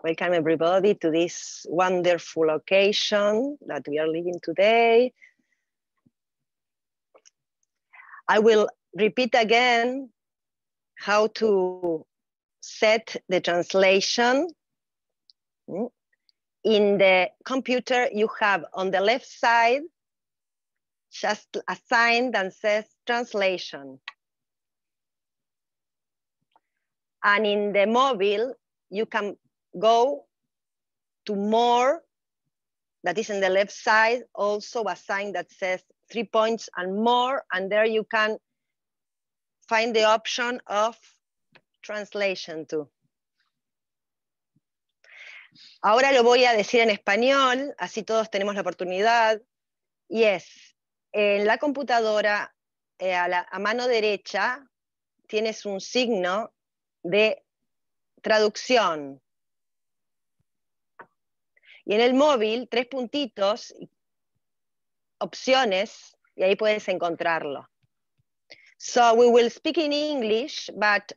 Welcome everybody to this wonderful occasion that we are living today. I will repeat again how to set the translation. In the computer, you have on the left side just a sign that says translation. And in the mobile, you can go to more, that is in the left side, also a sign that says 3 points and more, and there you can find the option of translation too. Ahora lo voy a decir en español, así todos tenemos la oportunidad. Y es, en la computadora, a mano derecha, tienes un signo de traducción. Y en el móvil, 3 puntitos, opciones, y ahí puedes encontrarlo. So we will speak in English, but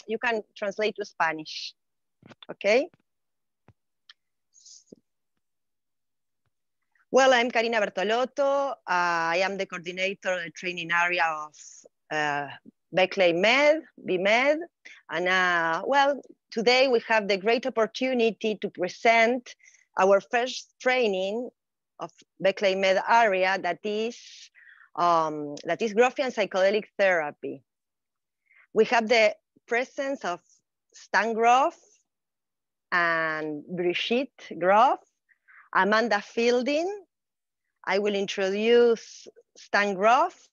you can translate to Spanish, okay? Well, I'm Karina Bertolotto. I am the coordinator of the training area of BMed. And well, today we have the great opportunity to present our first training of BMed area, that is Grofian Psychedelic Therapy. We have the presence of Stan Grof and Brigitte Grof, Amanda Fielding. I will introduce Stan Grof.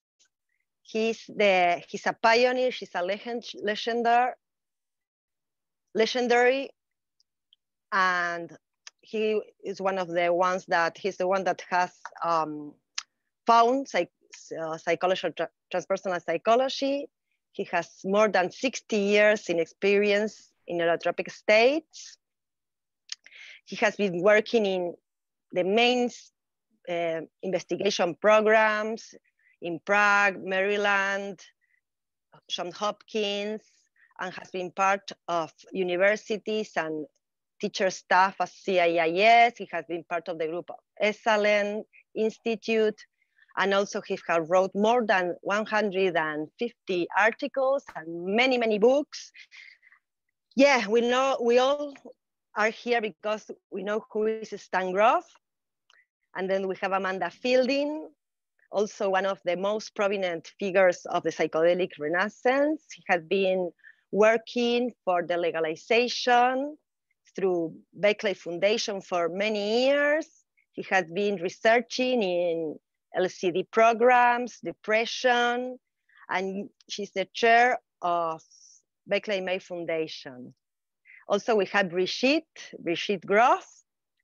He's a pioneer, he's a legendary, and he is one of the ones that, he's the one that has found psychology, transpersonal psychology. He has more than 60 years in experience in holotropic states. He has been working in the main investigation programs in Prague, Maryland, Johns Hopkins, and has been part of universities and teacher staff at CIIS. He has been part of the group of Esalen Institute, and also he has wrote more than 150 articles and many, many books. Yeah, we all are here because we know who is Stan Grof. And then we have Amanda Fielding, also one of the most prominent figures of the psychedelic renaissance. He has been working for the legalization through Beckley Foundation for many years. He has been researching in LCD programs, depression, and she's the chair of Beckley May Foundation. Also, we have Brigitte Grof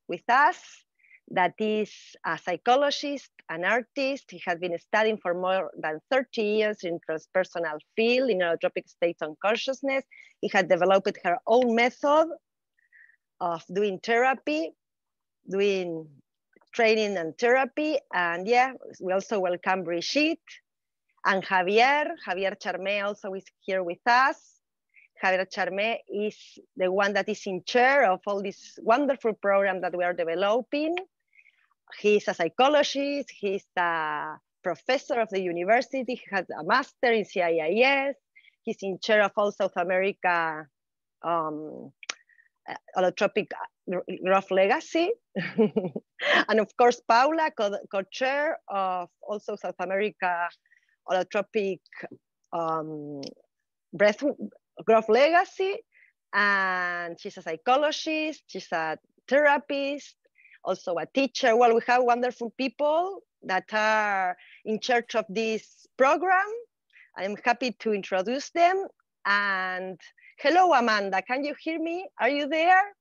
with us, that is a psychologist, an artist. He has been studying for more than 30 years in transpersonal field, in holotropic states and consciousness. He has developed her own method of doing therapy, doing training and therapy. And yeah, we also welcome Brigitte and Javier. Javier Charmé also is here with us. Javier Charmé is the one that is in charge of all this wonderful program that we are developing. He's a psychologist, he's a professor of the university, he has a master in CIIS, he's in charge of all South America holotropic Grof Legacy. And of course, Paula, co-chair of also South America holotropic breath Grof Legacy, and she's a psychologist, she's a therapist, also a teacher. Well, we have wonderful people that are in charge of this program. I'm happy to introduce them. And hello, Amanda, can you hear me? Are you there?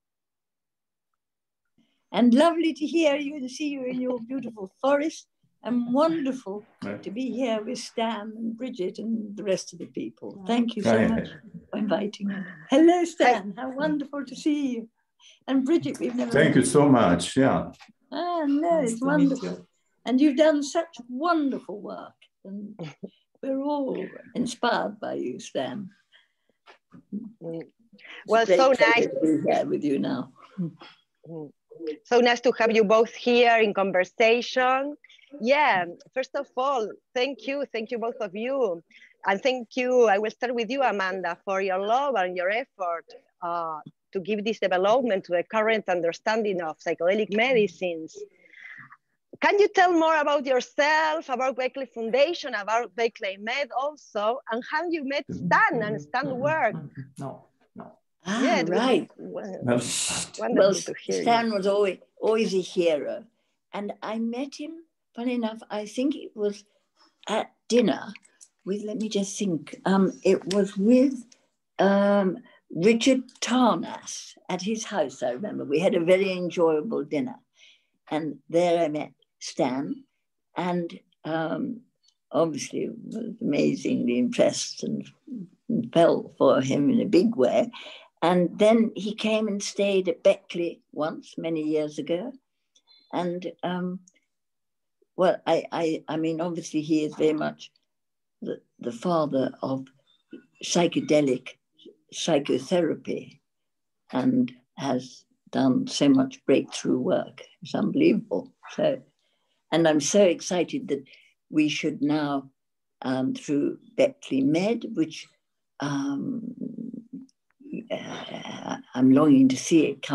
And lovely to hear you and see you in your beautiful forest. And wonderful to be here with Stan and Bridget and the rest of the people. Thank you so much for inviting me. Hello, Stan. How wonderful to see you. And Bridget, we've never Thank you so much. Yeah. Ah, no, it's wonderful. And you've done such wonderful work. And we're all inspired by you, Stan. Well, so nice to be here with you now. So nice to have you both here in conversation. Yeah, first of all, thank you both of you. And thank you, I will start with you, Amanda, for your love and your effort to give this development to the current understanding of psychedelic medicines. Can you tell more about yourself, about Berkeley Foundation, about Berkeley Med also, and how you met Stan and Stan work? No. Yeah, right. Wonderful to hear Stan you. was always a hero. And I met him, funny enough, I think it was at dinner with, let me just think, it was with Richard Tarnas at his house, I remember. We had a very enjoyable dinner. And there I met Stan, and obviously was amazingly impressed and fell for him in a big way. And then he came and stayed at Beckley once, many years ago. And well, I mean, obviously he is very much the father of psychedelic psychotherapy and has done so much breakthrough work. It's unbelievable. So, and I'm so excited that we should now, through Beckley Med, which I'm longing to see it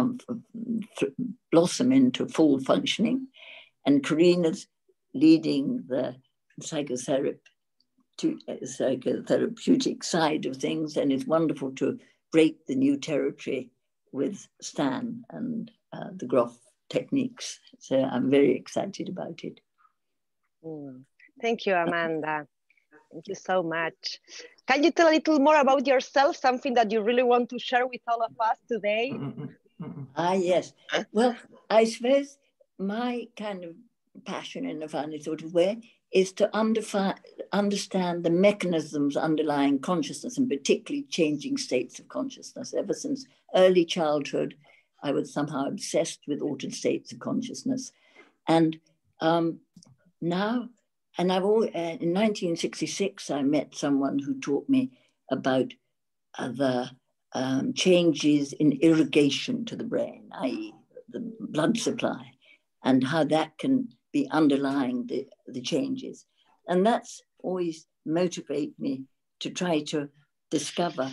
blossom into full functioning. And Karina's leading the psychotherapeutic side of things, and it's wonderful to break the new territory with Stan and the Grof techniques. So I'm very excited about it. Thank you, Amanda. Thank you so much. Can you tell a little more about yourself, something that you really want to share with all of us today? Yes. Well, I suppose my kind of passion in a funny sort of way is to understand the mechanisms underlying consciousness, and particularly changing states of consciousness. Ever since early childhood, I was somehow obsessed with altered states of consciousness. And now, and in 1966, I met someone who taught me about the changes in irrigation to the brain, i.e. the blood supply, and how that can be underlying the changes. And that's always motivated me to try to discover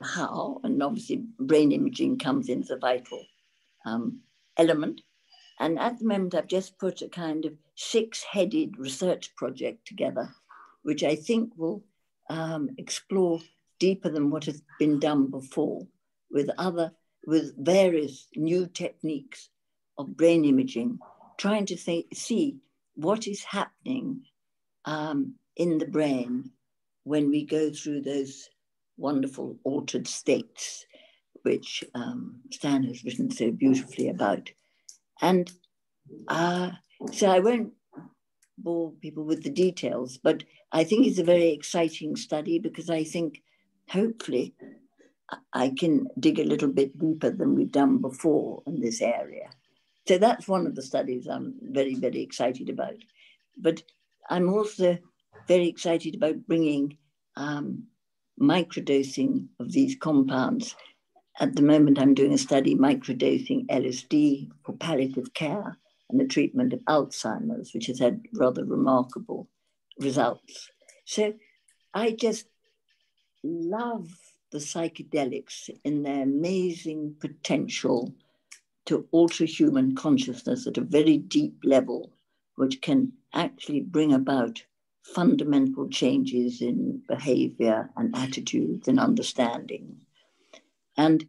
how, and obviously brain imaging comes in as a vital element. And at the moment, I've just put a kind of 6-headed research project together, which I think will explore deeper than what has been done before with various new techniques of brain imaging, trying to see what is happening in the brain when we go through those wonderful altered states, which Stan has written so beautifully about. And so I won't bore people with the details, but I think it's a very exciting study because I think hopefully I can dig a little bit deeper than we've done before in this area. So that's one of the studies I'm very, very excited about. But I'm also very excited about bringing microdosing of these compounds. At the moment, I'm doing a study microdosing LSD for palliative care and the treatment of Alzheimer's, which has had rather remarkable results. So I just love the psychedelics in their amazing potential to alter human consciousness at a very deep level, which can actually bring about fundamental changes in behavior and attitudes and understanding. And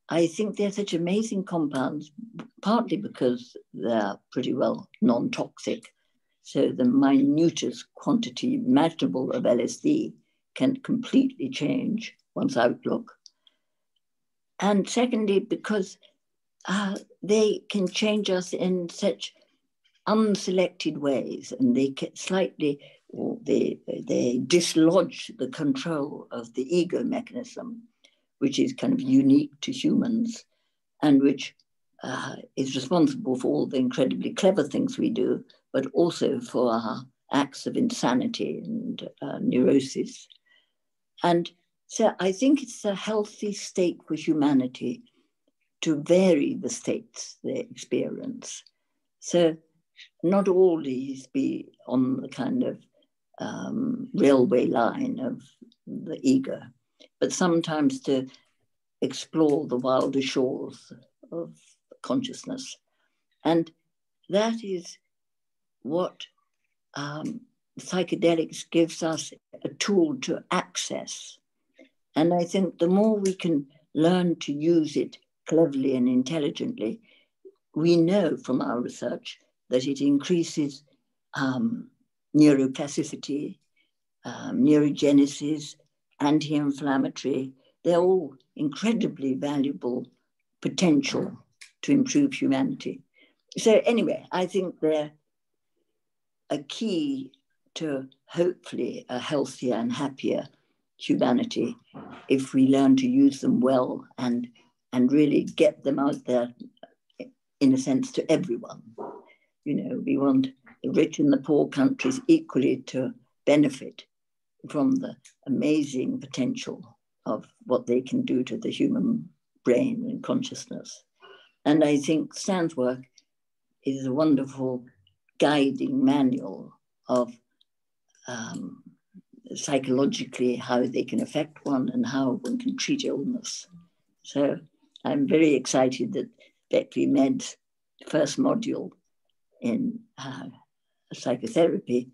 I think they're such amazing compounds, partly because they're pretty well non-toxic. So the minutest quantity imaginable of LSD can completely change one's outlook. And secondly, because they can change us in such unselected ways, and they dislodge the control of the ego mechanism, which is kind of unique to humans and which is responsible for all the incredibly clever things we do, but also for our acts of insanity and neurosis. And So I think it's a healthy state for humanity to vary the states they experience. So not always be on the kind of railway line of the ego, but sometimes to explore the wilder shores of consciousness. And that is what psychedelics gives us a tool to access. And I think the more we can learn to use it cleverly and intelligently, we know from our research that it increases neuroplasticity, neurogenesis, anti-inflammatory. They're all incredibly valuable potential to improve humanity. So anyway, I think they're a key to hopefully a healthier and happier humanity if we learn to use them well and really get them out there, in a sense, to everyone. You know, we want the rich and the poor countries equally to benefit from the amazing potential of what they can do to the human brain and consciousness. And I think Stan's work is a wonderful guiding manual of psychologically how they can affect one and how one can treat illness. So I'm very excited that BMed's first module in psychotherapy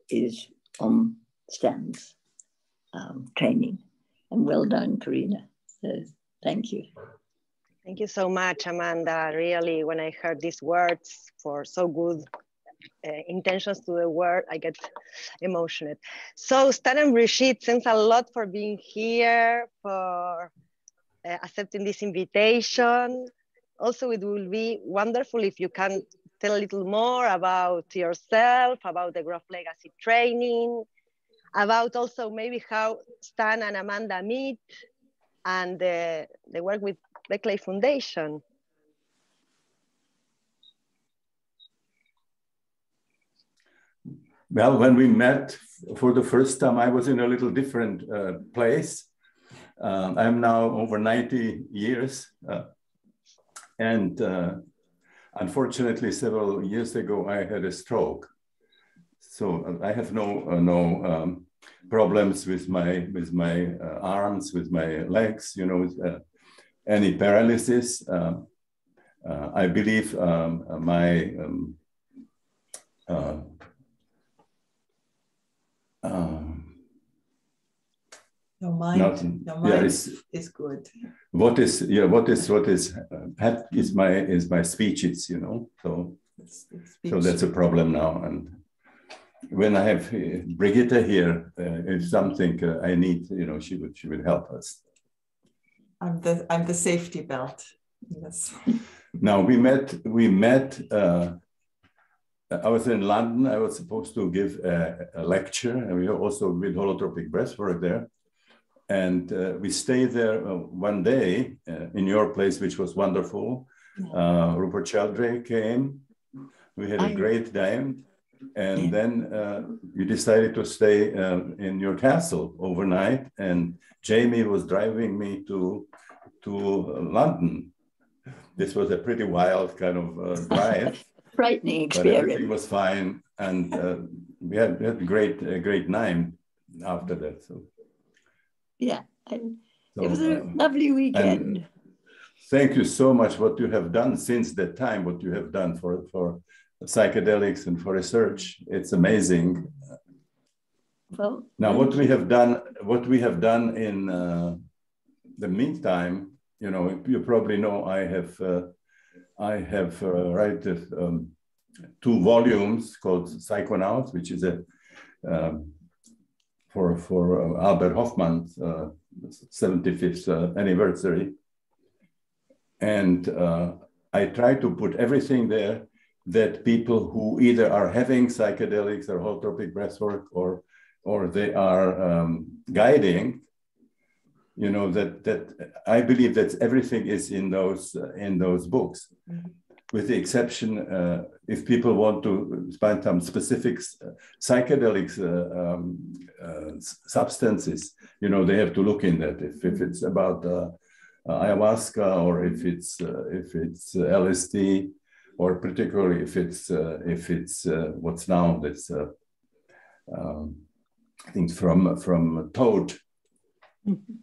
is on Stan's training. And well done, Karina. So thank you. Thank you so much, Amanda. Really, when I heard these words for so good intentions to the word, I get emotional. So Stan and Brigitte, thanks a lot for being here, for accepting this invitation. Also, it will be wonderful if you can tell a little more about yourself, about the Grof Legacy Training, about also maybe how Stan and Amanda meet, and the work with Beckley Foundation. Well, when we met for the first time, I was in a little different place. I'm now over 90 years. And unfortunately, several years ago, I had a stroke. So I have no problems with my arms, with my legs, you know, with any paralysis. I believe my your mind is good. What is my speech? It's, you know, so that's a problem now. And when I have Brigitte here, it's something I need, you know, she would help us. I'm the safety belt. Yes. Now we met. I was in London. I was supposed to give a lecture, and we also did holotropic breathwork there. And we stayed there one day in your place, which was wonderful. Yeah. Rupert Sheldrake came. We had a great time. And then we decided to stay in your castle overnight. And Jamie was driving me to London. This was a pretty wild kind of drive. Frightening experience. But everything was fine. And we had a great time after that. So. Yeah, it was a lovely weekend. Thank you so much what you have done since that time, what you have done for psychedelics and for research. It's amazing. Well, now what we have done in the meantime, you know, you probably know I have written 2 volumes called Psychonauts, which is a for Albert Hofmann's 75th anniversary. And I try to put everything there that people who either are having psychedelics or holotropic breathwork or they are guiding, you know, that I believe that everything is in those books. Mm-hmm. with the exception, if people want to find some specific psychedelic substances, you know, they have to look in that. If it's about ayahuasca, or if it's LSD, or particularly if it's what's now this I think from toad.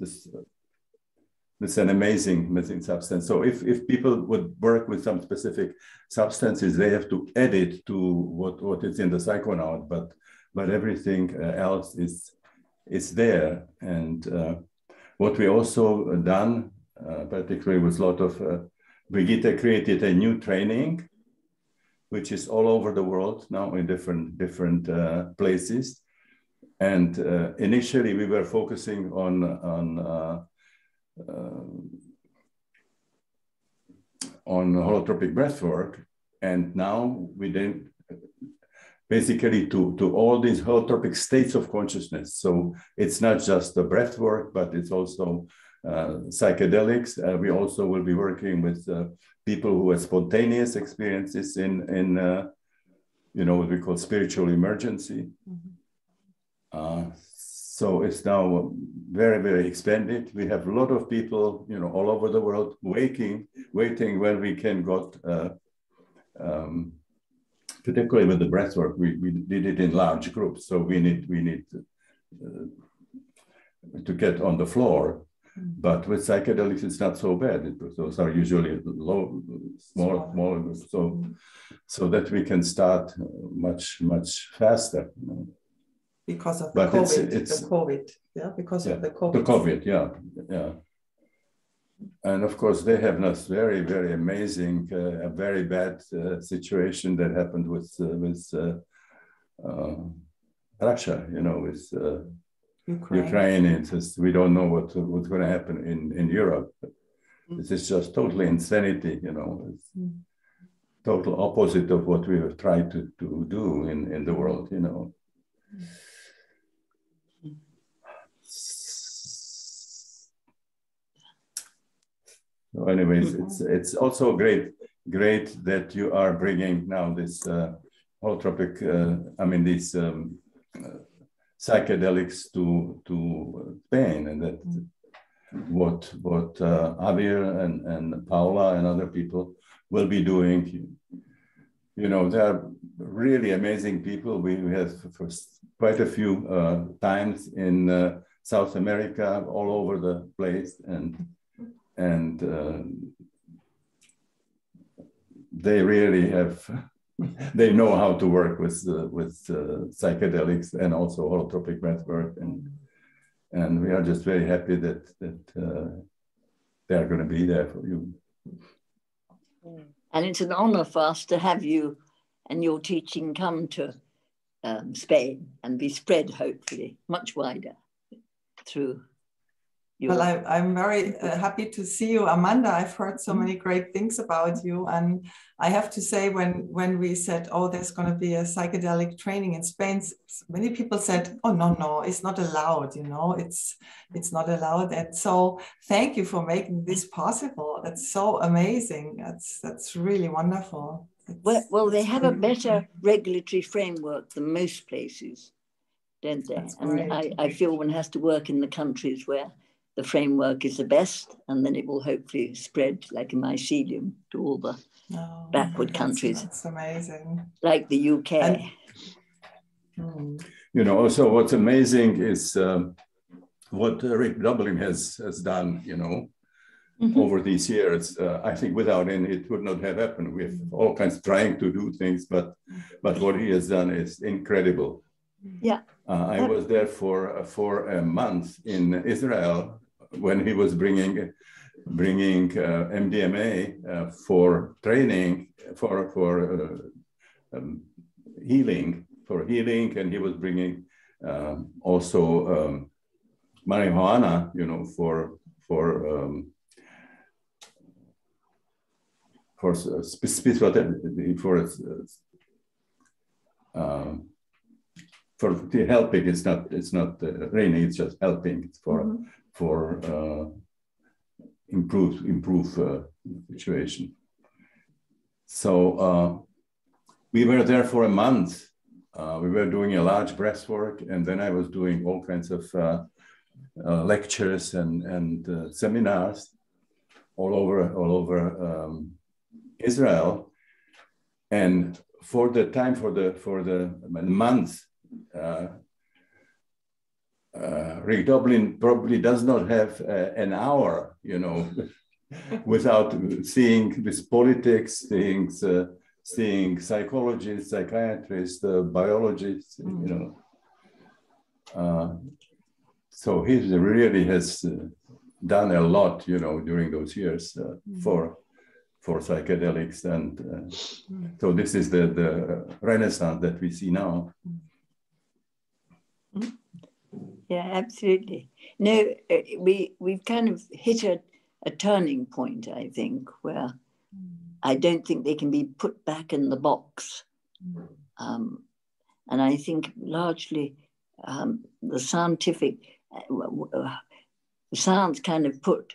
This is an amazing substance. So if people would work with some specific substances, they have to add it to what is in the psychonaut, but everything else is there. And what we also done, particularly with a lot of, Brigitte created a new training, which is all over the world now in different places. And initially we were focusing on holotropic breathwork, and now we then basically to all these holotropic states of consciousness. So it's not just the breathwork, but it's also psychedelics. We also will be working with people who have spontaneous experiences in you know, what we call spiritual emergency. So it's now very, very expanded. We have a lot of people, you know, all over the world waiting when we can got, particularly with the breathwork, we did it in large groups. So we need to get on the floor. But with psychedelics, it's not so bad. Those are usually small, so that we can start much faster. You know? Because of the COVID, yeah, because of the COVID. The COVID, yeah. And of course, they have this very, very amazing, a very bad situation that happened with Russia, you know, with Ukraine. It's just, we don't know what's going to happen in Europe. This is just totally insanity, you know. It's total opposite of what we have tried to do in the world, you know. So anyways, it's also great that you are bringing now this holotropic, these psychedelics to Spain, and that what Javier and Paula and other people will be doing. You know, they are really amazing people. We have for quite a few times in South America, all over the place, and they really have, they know how to work with psychedelics and also holotropic breathwork, and we are just very happy that they are going to be there for you. And it's an honor for us to have you and your teaching come to Spain and be spread, hopefully, much wider through you. Well, I'm very happy to see you, Amanda. I've heard so many great things about you. And I have to say, when we said, oh, there's going to be a psychedelic training in Spain, many people said, oh, no, it's not allowed, you know, it's not allowed. And so thank you for making this possible. That's so amazing. That's really wonderful. Well, they have a better regulatory framework than most places, don't they? And I feel one has to work in the countries where the framework is the best, and then it will hopefully spread like a mycelium to all the backward countries. That's amazing. Like the UK. You know, also what's amazing is what Rick Dublin has done, you know, over these years. I think without him, it would not have happened. We have all kinds trying to do things, but what he has done is incredible. Yeah. I was there for a month in Israel when he was bringing MDMA for training for healing, and he was bringing also marijuana, you know, for the helping. It's not training. It's just helping. It's for improve situation. So we were there for a month. We were doing a large breath work, and then I was doing all kinds of lectures and seminars all over Israel. And for the time, for the month, Rick Doblin probably does not have an hour, you know, without seeing this politics, seeing psychologists, psychiatrists, biologists, you know. So he really has done a lot, you know, during those years for psychedelics, and so this is the renaissance that we see now. Yeah, absolutely. No, we've kind of hit a turning point, I think, where I don't think they can be put back in the box. And I think largely the scientific, science kind of put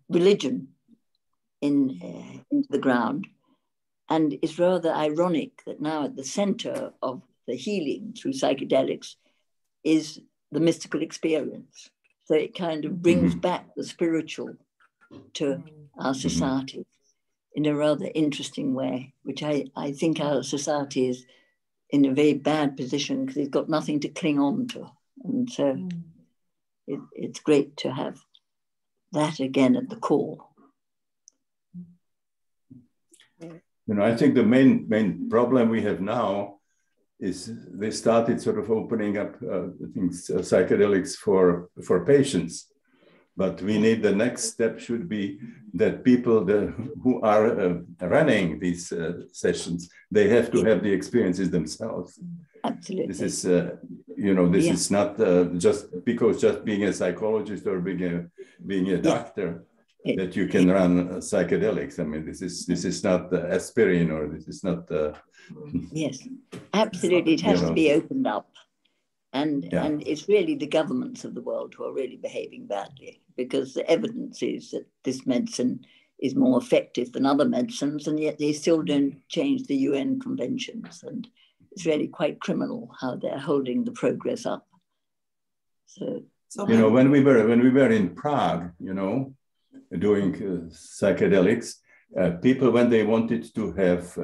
religion into the ground. And it's rather ironic that now at the center of the healing through psychedelics is the mystical experience. So it kind of brings back the spiritual to our society in a rather interesting way, which I think our society is in a very bad position because it's got nothing to cling on to. And so it's great to have that again at the core. You know, I think the main problem we have now is they started sort of opening up psychedelics for patients. But we need, the next step should be that people who are running these sessions, they have to have the experiences themselves. Absolutely. This is, you know, this is not just being a psychologist or being a doctor that you can run psychedelics. I mean, this is not aspirin, or this is not. Yes, absolutely. It has to be opened up. And it's really the governments of the world who are really behaving badly, because the evidence is that this medicine is more effective than other medicines, and yet they still don't change the UN conventions. And it's really quite criminal how they're holding the progress up. So you know, when we were in Prague, you know, doing psychedelics, people, when they wanted to have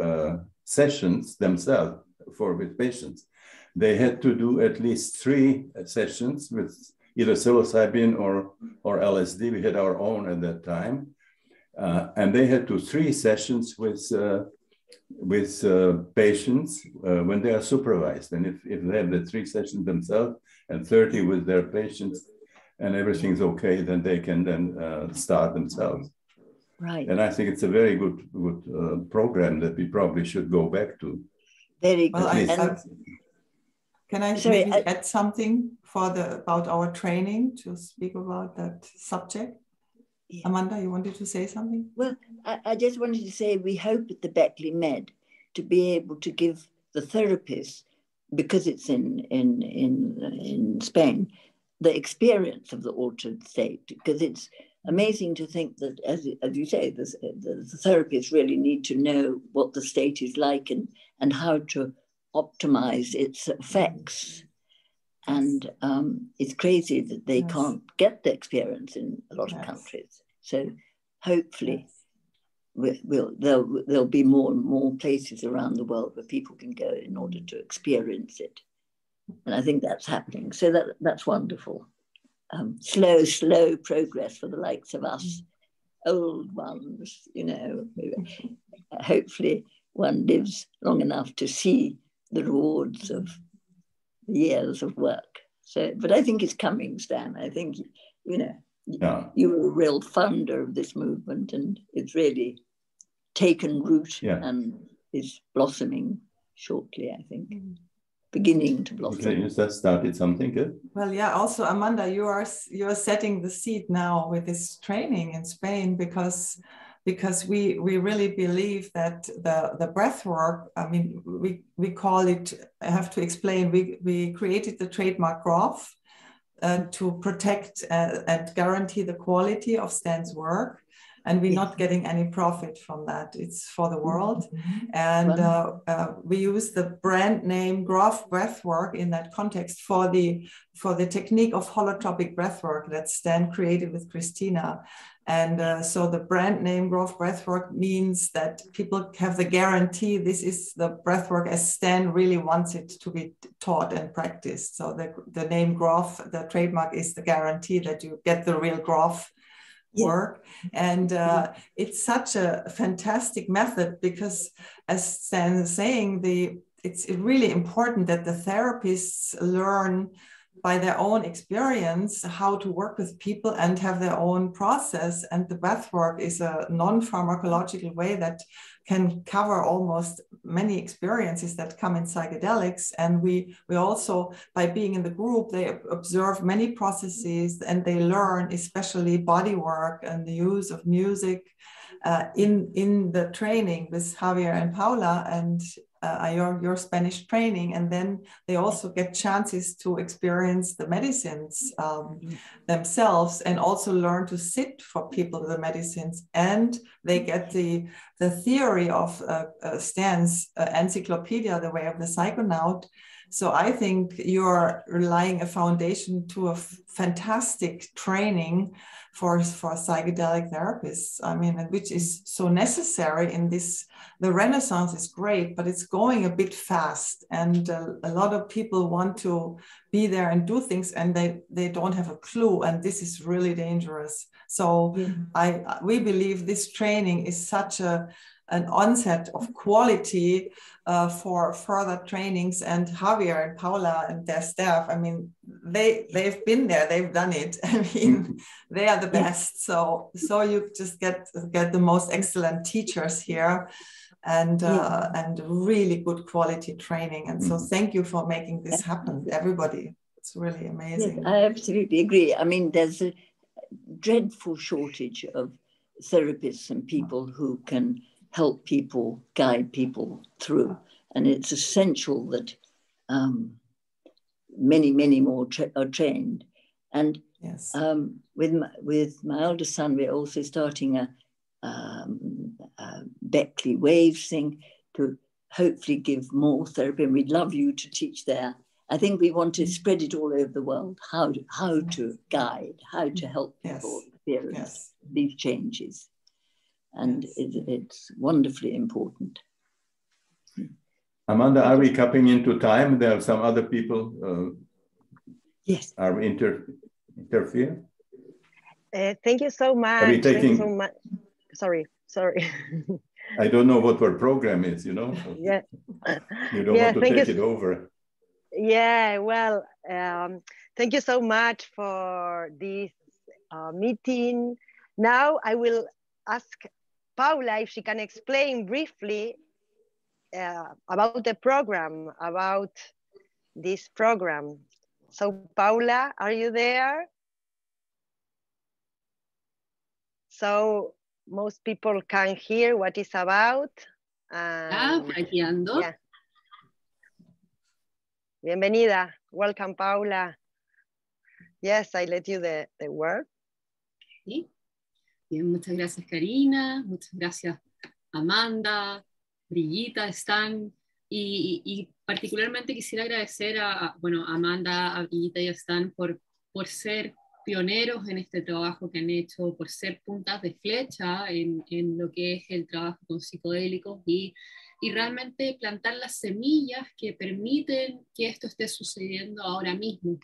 sessions themselves with patients, they had to do at least 3 sessions with either psilocybin or LSD. We had our own at that time. And they had to 3 sessions with patients when they are supervised. And if they have the 3 sessions themselves and 30 with their patients and everything's okay, then they can then start themselves. Right. And I think it's a very good program that we probably should go back to. Very good. Well, can I maybe add something about our training to speak about that subject? Yeah. Amanda, you wanted to say something? Well, I just wanted to say we hope at the BMed to be able to give the therapists, because it's in Spain, the experience of the altered state, because it's amazing to think that, as you say, the therapists really need to know what the state is like and how to optimize its effects. And it's crazy that they can't get the experience in a lot of countries. So hopefully there'll be more and more places around the world where people can go in order to experience it. And I think that's happening. So that's wonderful. Slow progress for the likes of us, old ones, you know. Hopefully one lives long enough to see the rewards of years of work. So, but I think it's coming, Stan. I think, you know, you were a real founder of this movement, and it's really taken root and is blossoming shortly, I think. Beginning to blossom. Okay, you just started something good. Well, yeah. Also, Amanda, you are setting the seed now with this training in Spain, because we really believe that the breath work, I mean, we call it, I have to explain, we created the trademark Grof to protect and guarantee the quality of Stan's work. and we're not getting any profit from that. It's for the world. And we use the brand name Grof Breathwork in that context for the technique of holotropic breathwork that Stan created with Christina. And so the brand name Grof Breathwork means that people have the guarantee this is the breathwork as Stan really wants it to be taught and practiced. So the name Grof, the trademark, is the guarantee that you get the real Grof work. And it's such a fantastic method because, as Stan is saying, it's really important that the therapists learn by their own experience how to work with people and have their own process. And the breathwork is a non-pharmacological way that can cover almost many experiences that come in psychedelics. And we also, by being in the group, they observe many processes and they learn, especially body work and the use of music in the training with Javier and Paula and your Spanish training. And then they also get chances to experience the medicines themselves and also learn to sit for people with the medicines. And they get the theory of Stan's encyclopedia, The Way of the Psychonaut. So I think you're relying a foundation to a fantastic training for psychedelic therapists. I mean, which is so necessary in this. The Renaissance is great, but it's going a bit fast. And a lot of people want to be there and do things and they don't have a clue. And this is really dangerous. So we believe this training is such an onset of quality for further trainings. And Javier and Paula and their staff, I mean, they've been there, they've done it. I mean, they are the best. So you just get the most excellent teachers here and really good quality training. And so thank you for making this happen, everybody. It's really amazing. Yes, I absolutely agree. I mean, there's a dreadful shortage of therapists and people who can help people, guide people through. And it's essential that many, many more are trained. And yes. With my eldest son, we're also starting a Beckley Waves thing to hopefully give more therapy. And we'd love you to teach there. I think we want to spread it all over the world, how to guide, how to help people experience these changes. And it's wonderfully important. Amanda, are we coming into time? There are some other people. Yes. Are we interfere? Thank you so much. Are we taking... Thank you so much. Sorry. I don't know what our program is, you know? Yeah. You don't want to take it over. Yeah, well, thank you so much for this meeting. Now I will ask Paula if she can explain briefly about the program, about this program. So Paula, are you there? So most people can hear what it's about. Por aquí ando. Yeah. Bienvenida. Welcome, Paula. Yes, I let you the word. Okay. Bien, muchas gracias, Karina. Muchas gracias, Amanda, Brillita, Stan. Y particularmente quisiera agradecer a Amanda, a Brillita y a Stan por ser pioneros en este trabajo que han hecho, por ser puntas de flecha en lo que es el trabajo con psicodélicos y realmente plantar las semillas que permiten que esto esté sucediendo ahora mismo.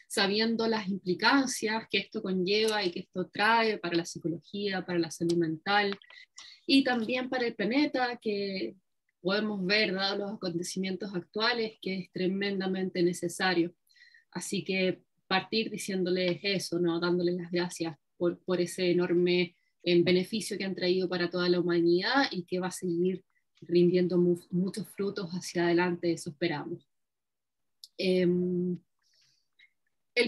Sabiendo las implicancias que esto conlleva y que esto trae para la psicología, para la salud mental y también para el planeta, que podemos ver, dados los acontecimientos actuales, que es tremendamente necesario. Así que partir diciéndoles eso, ¿no? Dándoles las gracias por ese enorme beneficio que han traído para toda la humanidad y que va a seguir rindiendo muchos frutos hacia adelante, eso esperamos. El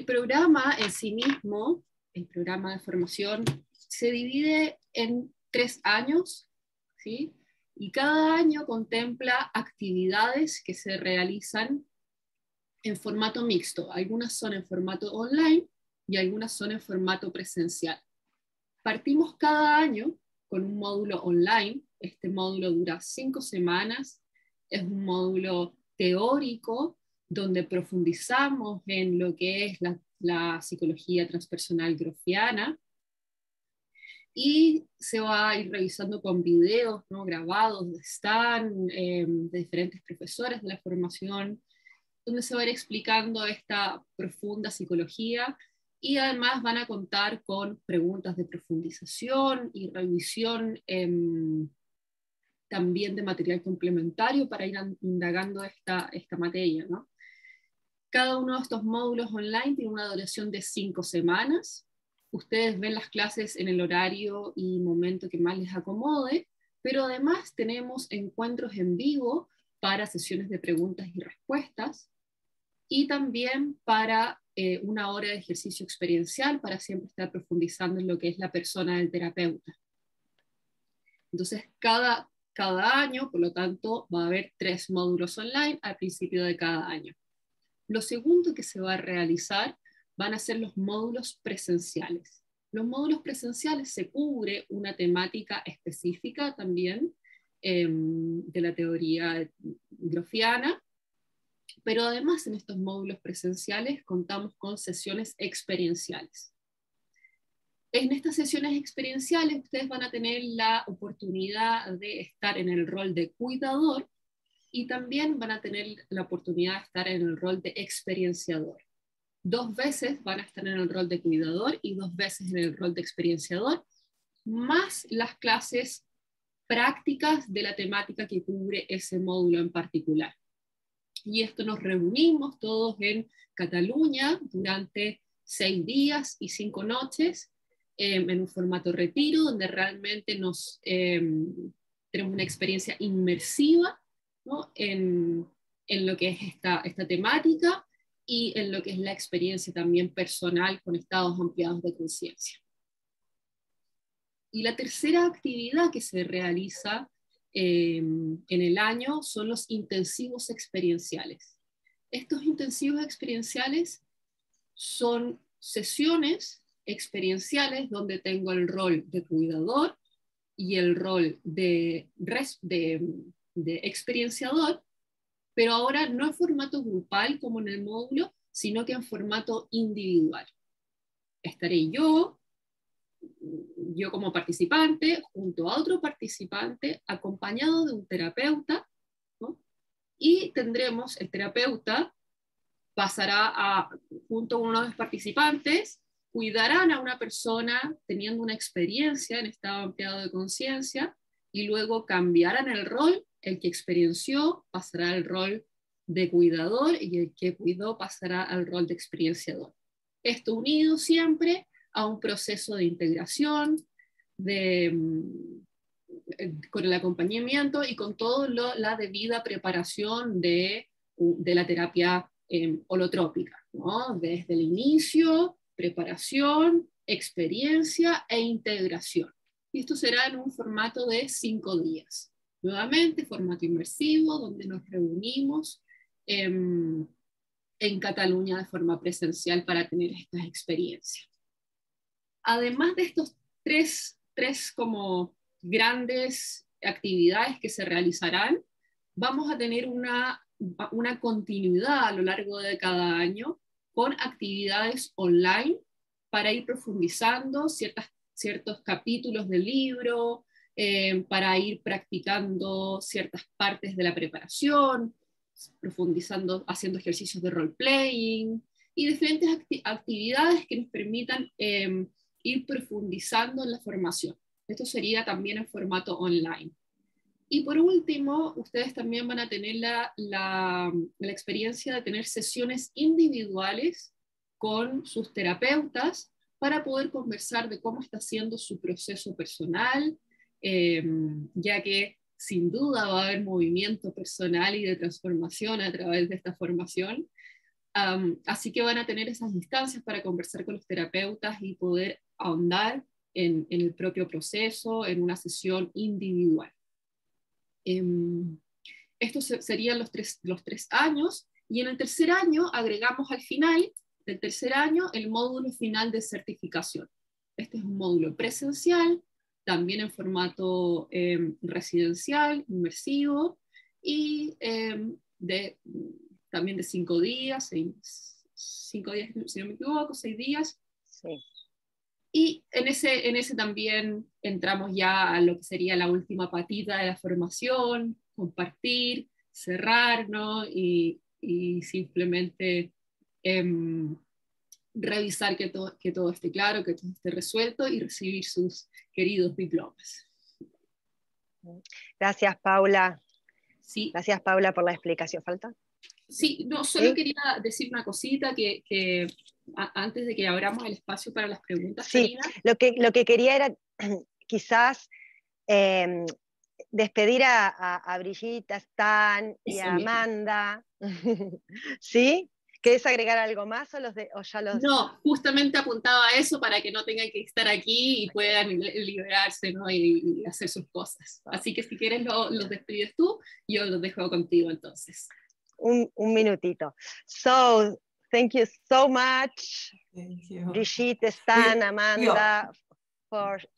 programa en sí mismo, el programa de formación, se divide en 3 años, ¿sí? Y cada año contempla actividades que se realizan en formato mixto. Algunas son en formato online y algunas son en formato presencial. Partimos cada año con un módulo online. Este módulo dura 5 semanas. Es un módulo teórico donde profundizamos en lo que es la psicología transpersonal grofiana, y se va a ir revisando con videos, ¿no?, grabados de Stan, de diferentes profesores de la formación, donde se va a ir explicando esta profunda psicología, y además van a contar con preguntas de profundización y revisión también de material complementario para ir indagando esta materia, ¿no? Cada uno de estos módulos online tiene una duración de 5 semanas. Ustedes ven las clases en el horario y momento que más les acomode, pero además tenemos encuentros en vivo para sesiones de preguntas y respuestas, y también para una hora de ejercicio experiencial para siempre estar profundizando en lo que es la persona del terapeuta. Entonces, cada año, por lo tanto, va a haber 3 módulos online al principio de cada año. Lo segundo que se va a realizar van a ser los módulos presenciales. Los módulos presenciales se cubre una temática específica también de la teoría grofiana, pero además en estos módulos presenciales contamos con sesiones experienciales. En estas sesiones experienciales ustedes van a tener la oportunidad de estar en el rol de cuidador, y también van a tener la oportunidad de estar en el rol de experienciador. 2 veces van a estar en el rol de cuidador y 2 veces en el rol de experienciador, más las clases prácticas de la temática que cubre ese módulo en particular. Y esto nos reunimos todos en Cataluña durante 6 días y 5 noches, en un formato retiro, donde realmente tenemos una experiencia inmersiva, ¿no?, en lo que es esta temática, y en lo que es la experiencia también personal con estados ampliados de conciencia. Y la tercera actividad que se realiza en el año son los intensivos experienciales. Estos intensivos experienciales son sesiones experienciales donde tengo el rol de cuidador y el rol de experienciador, pero ahora no en formato grupal como en el módulo, sino que en formato individual. Estaré yo como participante, junto a otro participante, acompañado de un terapeuta, ¿no? Y tendremos, el terapeuta pasará junto a uno de los participantes, cuidarán a una persona teniendo una experiencia en estado ampliado de conciencia, y luego cambiarán el rol. El que experienció pasará al rol de cuidador, y el que cuidó pasará al rol de experienciador. Esto unido siempre a un proceso de integración, con el acompañamiento y con toda la debida preparación de la terapia holotrópica, ¿no? Desde el inicio, preparación, experiencia e integración. Y esto será en un formato de 5 días. Nuevamente, formato inmersivo, donde nos reunimos en Cataluña de forma presencial para tener estas experiencias. Además de estos tres como grandes actividades que se realizarán, vamos a tener una continuidad a lo largo de cada año con actividades online para ir profundizando ciertos capítulos del libro, para ir practicando ciertas partes de la preparación, profundizando, haciendo ejercicios de role-playing y diferentes actividades que nos permitan ir profundizando en la formación. Esto sería también en formato online. Y por último, ustedes también van a tener la experiencia de tener sesiones individuales con sus terapeutas para poder conversar de cómo está siendo su proceso personal, ya que sin duda va a haber movimiento personal y de transformación a través de esta formación. Así que van a tener esas instancias para conversar con los terapeutas y poder ahondar en el propio proceso, en una sesión individual. Estos serían los tres años, y en el tercer año agregamos al final del tercer año el módulo final de certificación. Este es un módulo presencial, también en formato residencial, inmersivo, y también de 5 días, 5 días, si no me equivoco, 6 días. Sí. Y en ese también entramos ya a lo que sería la última patita de la formación, compartir, cerrar, ¿no? Y simplemente revisar que todo esté claro, que todo esté resuelto y recibir sus queridos diplomas. Gracias, Paula. Sí. Gracias, Paula, por la explicación. ¿Falta? Sí, no, solo quería decir una cosita que antes de que abramos el espacio para las preguntas. Sí, Karina. lo que quería era quizás despedir a Brigitte, a Stan y a Amanda. ¿Sí? ¿Quieres agregar algo más o ya los...? No, justamente apuntaba a eso para que no tengan que estar aquí y puedan liberarse, ¿no? y hacer sus cosas. Así que si quieres los despides tú, yo los dejo contigo entonces. Un minutito. So, thank you so much, Brigitte, Stan, Amanda.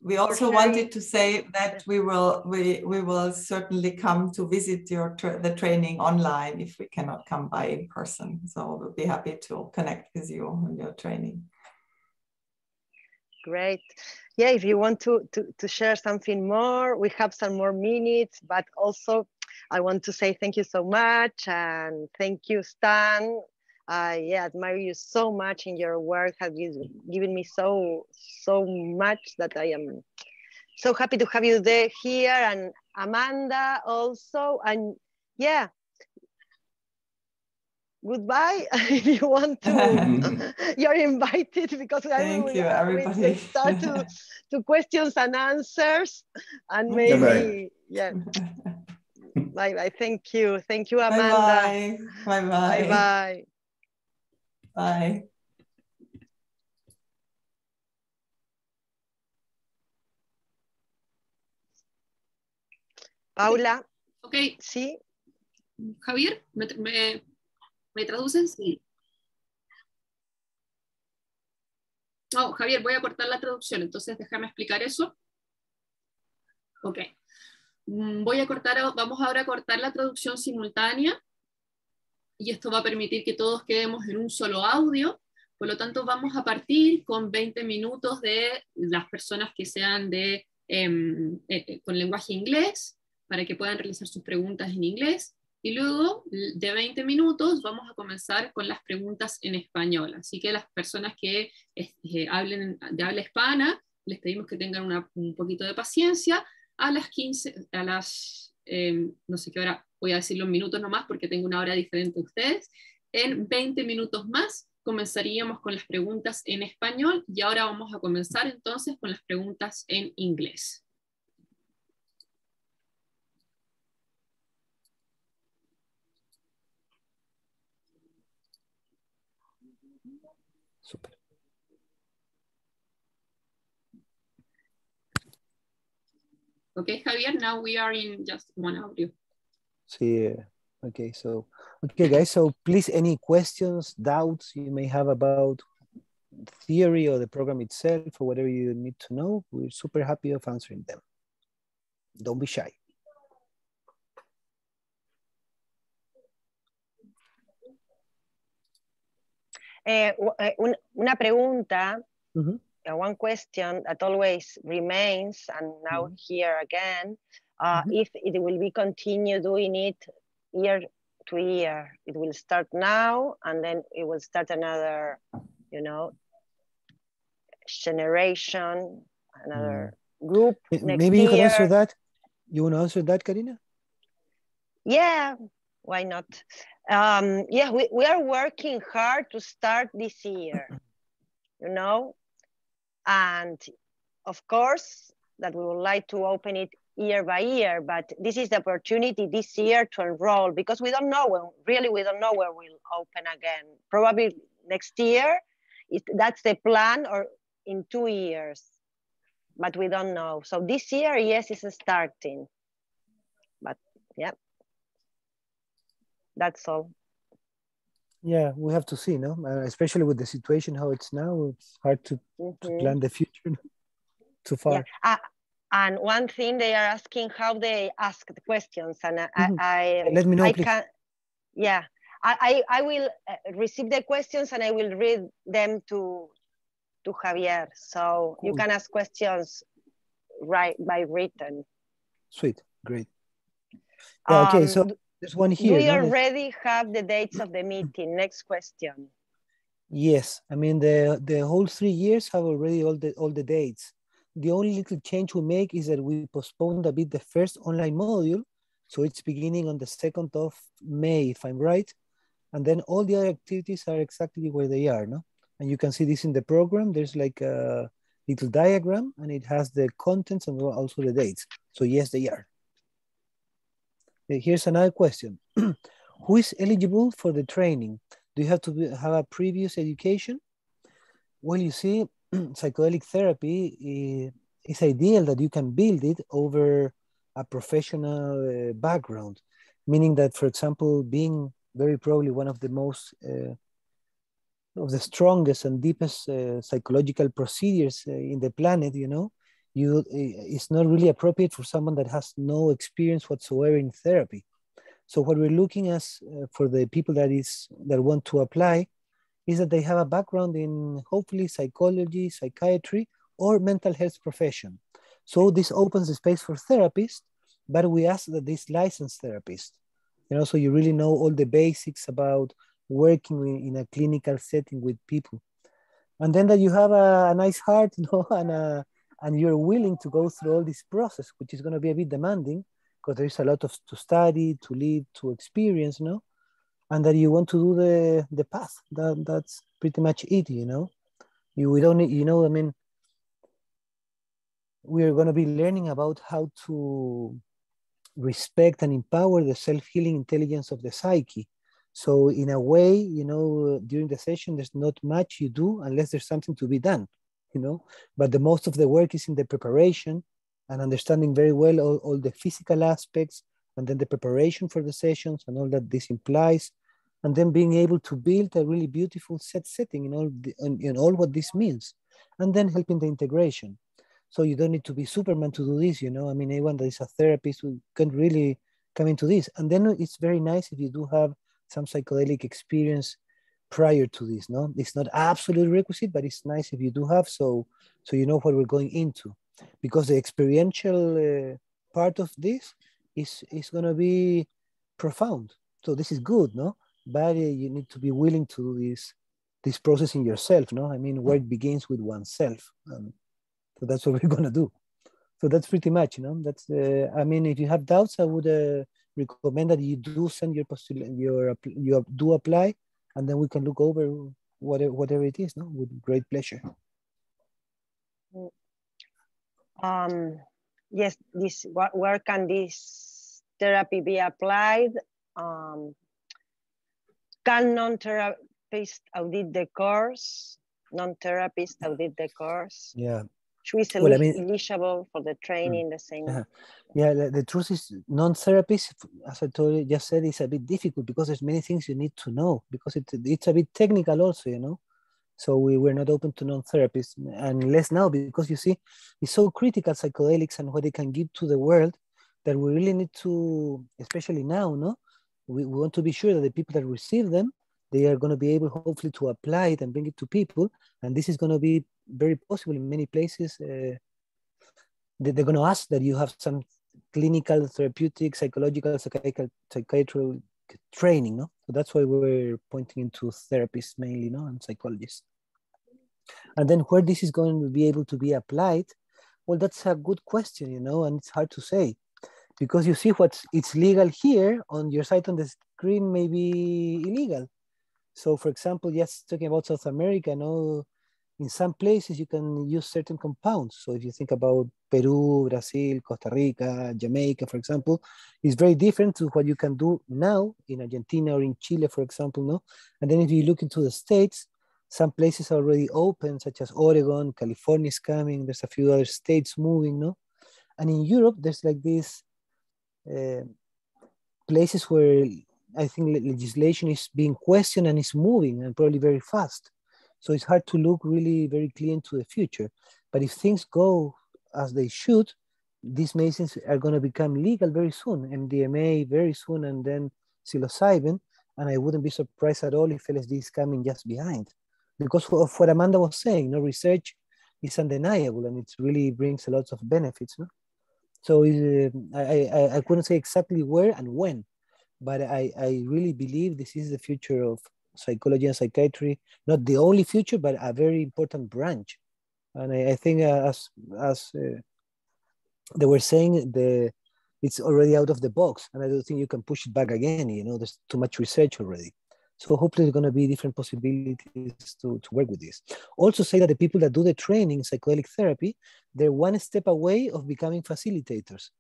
We also wanted to say that we will certainly come to visit the training online if we cannot come by in person. So we'll be happy to connect with you on your training. Great. Yeah, if you want to share something more, we have some more minutes, but also I want to say thank you so much, and thank you, Stan. I admire you so much in your work. Have given me so much that I am so happy to have you there here, and Amanda also. And yeah, goodbye. If you want to, you're invited, because we start to questions and answers, and maybe Bye bye. Thank you, Amanda. Bye bye. Bye bye. Bye. Paula. Ok. Sí. Javier, ¿me traduces? Sí. No, Javier, voy a cortar la traducción, entonces déjame explicar eso. Ok. Vamos ahora a cortar la traducción simultánea, y esto va a permitir que todos quedemos en un solo audio. Por lo tanto, vamos a partir con 20 minutos de las personas que sean con lenguaje inglés, para que puedan realizar sus preguntas en inglés. Y luego, de 20 minutos, vamos a comenzar con las preguntas en español. Así que las personas que hablen de habla hispana, les pedimos que tengan un poquito de paciencia. A las 15, no sé qué hora, voy a decirlo en minutos nomás porque tengo una hora diferente a ustedes. En 20 minutos más comenzaríamos con las preguntas en español, y ahora vamos a comenzar entonces con las preguntas en inglés. Super. Okay, Javier, now we are in just one audio. Sí, okay, guys, so please, any questions, doubts you may have about theory or the program itself, or whatever you need to know, we're super happy of answering them. Don't be shy. Una pregunta, one question that always remains, and now here again, if it will be continue doing it year to year. It will start now, and then it will start another, generation, another group next Maybe year. You can answer that. You want to answer that, Karina? Yeah, why not? Yeah, we are working hard to start this year, and of course that we would like to open it year by year, but this is the opportunity this year to enroll, because we don't know we don't know where we'll open again. Probably next year, that's the plan, or in 2 years, but we don't know. So this year, yes, it's starting, but yeah, that's all. Yeah, we have to see, no? Especially with the situation how it's now, it's hard to plan the future too far. Yeah. And one thing they are asking how they ask the questions, and Let me know, I please. can, yeah, I will receive the questions and I will read them to Javier. So cool. You can ask questions right by written. Sweet, great. Yeah, okay, so there's one here. Do you already have the dates of the meeting? Next question. Yes, I mean the whole 3 years have already all the dates. The only little change we make is that we postponed a bit the first online module, so it's beginning on the 2nd of May, if I'm right, and then all the other activities are exactly where they are, no? And you can see this in the program. There's like a little diagram, and it has the contents and also the dates. So yes, they are. Here's another question. Who is eligible for the training? Do you have to have a previous education? Well, you see, psychedelic therapy is ideal that you can build it over a professional background, meaning that, for example, being very probably one of the most, of the strongest and deepest psychological procedures in the planet, you know, it's not really appropriate for someone that has no experience whatsoever in therapy. So what we're looking at for the people that want to apply is that they have a background in hopefully psychology, psychiatry, or mental health profession. So this opens the space for therapists, but we ask that these licensed therapists, you know, so you really know all the basics about working in a clinical setting with people. And then that you have a nice heart, you know, and you're willing to go through all this process, which is going to be a bit demanding because there's a lot to study, to live, to experience, you know, and that you want to do the path. That's pretty much it, you know. We don't need, you know, I mean, we're going to be learning about how to respect and empower the self-healing intelligence of the psyche. So in a way, you know, during the session, there's not much you do unless there's something to be done, you know, but the most of the work is in the preparation and understanding very well all the physical aspects, and then the preparation for the sessions and all that this implies, and then being able to build a really beautiful setting in all what this means, and then helping the integration. So you don't need to be Superman to do this, you know. I mean, anyone that is a therapist who can really come into this. And then it's very nice if you do have some psychedelic experience prior to this, no? It's not absolutely requisite, but it's nice if you do have, so you know what we're going into. Because the experiential part of this is gonna be profound. So this is good, no? But you need to be willing to do this process in yourself, no? I mean, work begins with oneself. So that's what we're gonna do. So that's pretty much, you know, that's, I mean, if you have doubts, I would recommend that you do send you do apply, and then we can look over whatever it is, no, with great pleasure. Yes, where can this therapy be applied? Can non-therapists audit the course? Non-therapists audit the course? Yeah. Who is eligible for the training, the same? Yeah, the truth is non-therapists, as I told you, just said, it's a bit difficult because there's many things you need to know because it's a bit technical also, you know. So we're not open to non-therapists, and less now because you see, it's so critical, psychedelics and what they can give to the world, that we really need to, especially now, no? We want to be sure that the people that receive them, they are going to be able hopefully to apply it and bring it to people. And this is going to be very possible in many places. They're going to ask that you have some clinical, therapeutic, psychological, psychiatric training, no? So that's why we're pointing into therapists mainly, no, and psychologists. And then where this is going to be able to be applied, well, that's a good question, you know, and it's hard to say. Because you see it's legal here on your site on the screen may be illegal. So for example, yes, talking about South America, no, in some places you can use certain compounds. So if you think about Peru, Brazil, Costa Rica, Jamaica, for example, it's very different to what you can do now in Argentina or in Chile, for example, no? And then if you look into the States, some places are already open, such as Oregon, California is coming, there's a few other states moving, no? And in Europe, there's like these places where I think legislation is being questioned and is moving and probably very fast. So it's hard to look really very clear into the future. But if things go as they should, these medicines are going to become legal very soon, MDMA very soon, and then psilocybin. And I wouldn't be surprised at all if LSD is coming just behind. Because of what Amanda was saying, research is undeniable and it really brings a lot of benefits. No? So I couldn't say exactly where and when, but I really believe this is the future of psychology and psychiatry, not the only future, but a very important branch. And I think as they were saying, it's already out of the box, and I don't think you can push it back again. There's too much research already. So hopefully there's going to be different possibilities to work with this. Also say that the people that do the training in psychedelic therapy, they're one step away of becoming facilitators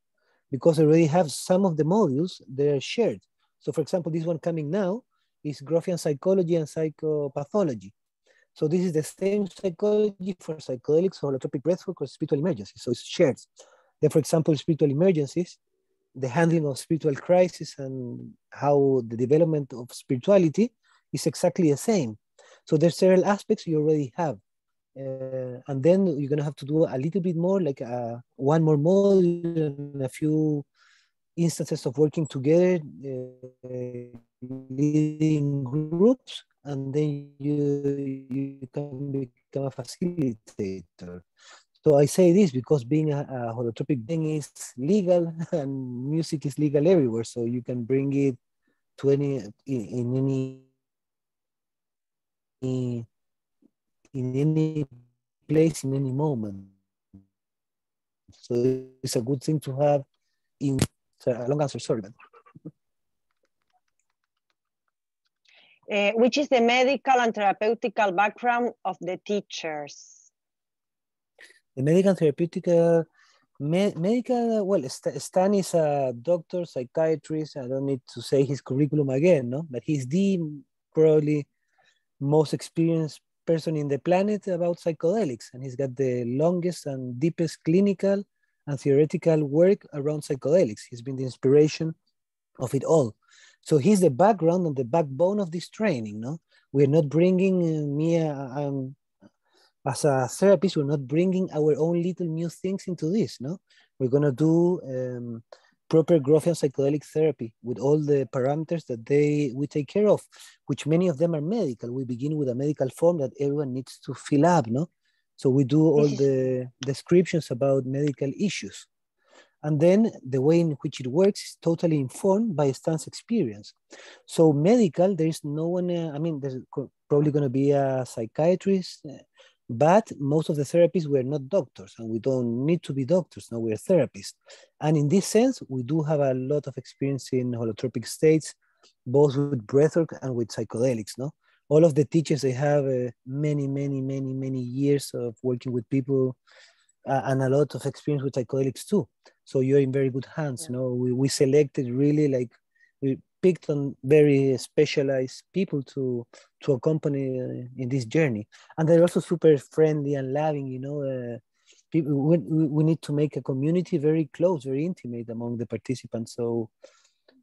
because they already have some of the modules that are shared. So for example, this one coming now is Grofian psychology and psychopathology. So this is the same psychology for psychedelics, holotropic breathwork, or spiritual emergencies. So it's shared. Then for example, spiritual emergencies, the handling of spiritual crisis and how the development of spirituality is exactly the same. So there's several aspects you already have. And then you're going to have to do a little bit more, like one more module and a few instances of working together, leading groups, and then you can become a facilitator. So I say this because being a holotropic thing is legal and music is legal everywhere. So you can bring it to any place, in any moment. So it's a good thing to have in a long answer, sorry. Which is the medical and therapeutical background of the teachers? The medical therapeutic, well, Stan is a doctor, psychiatrist. I don't need to say his curriculum again, no? But he's the probably most experienced person in the planet about psychedelics. And he's got the longest and deepest clinical and theoretical work around psychedelics. He's been the inspiration of it all. So he's the background and the backbone of this training, no? We're not bringing as a therapist, we're not bringing our own little new things into this, no? We're gonna do proper Grofian psychedelic therapy with all the parameters that we take care of, which many of them are medical. We begin with a medical form that everyone needs to fill up, no? So we do all the descriptions about medical issues. And then the way in which it works is totally informed by Stan's experience. So medical, there is no one, there's probably gonna be a psychiatrist, but most of the therapists were not doctors, and we don't need to be doctors, no, we're therapists. And in this sense, we do have a lot of experience in holotropic states, both with breathwork and with psychedelics, no? All of the teachers, they have many years of working with people and a lot of experience with psychedelics too. So you're in very good hands, yeah. We selected really we picked on very specialized people to accompany in this journey. And they're also super friendly and loving, people, we need to make a community very close, very intimate among the participants. So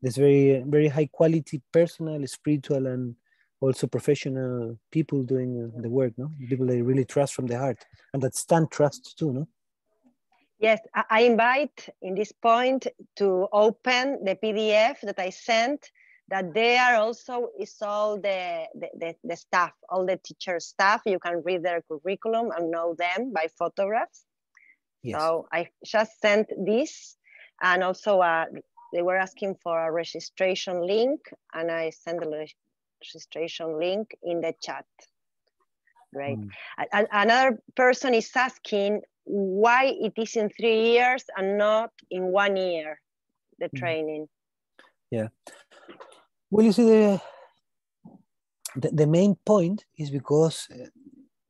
there's very high quality personal, spiritual, and also professional people doing the work, no? People they really trust from the heart, and that Stan trusts too, no? Yes, I invite in this point to open the PDF that I sent, that there also is all the staff, all the teacher staff. You can read their curriculum and know them by photographs. Yes. So I just sent this, and also they were asking for a registration link, and I sent the registration link in the chat. Great. Another person is asking why it is in 3 years and not in 1 year, the training. Yeah. Well, you see, the main point is because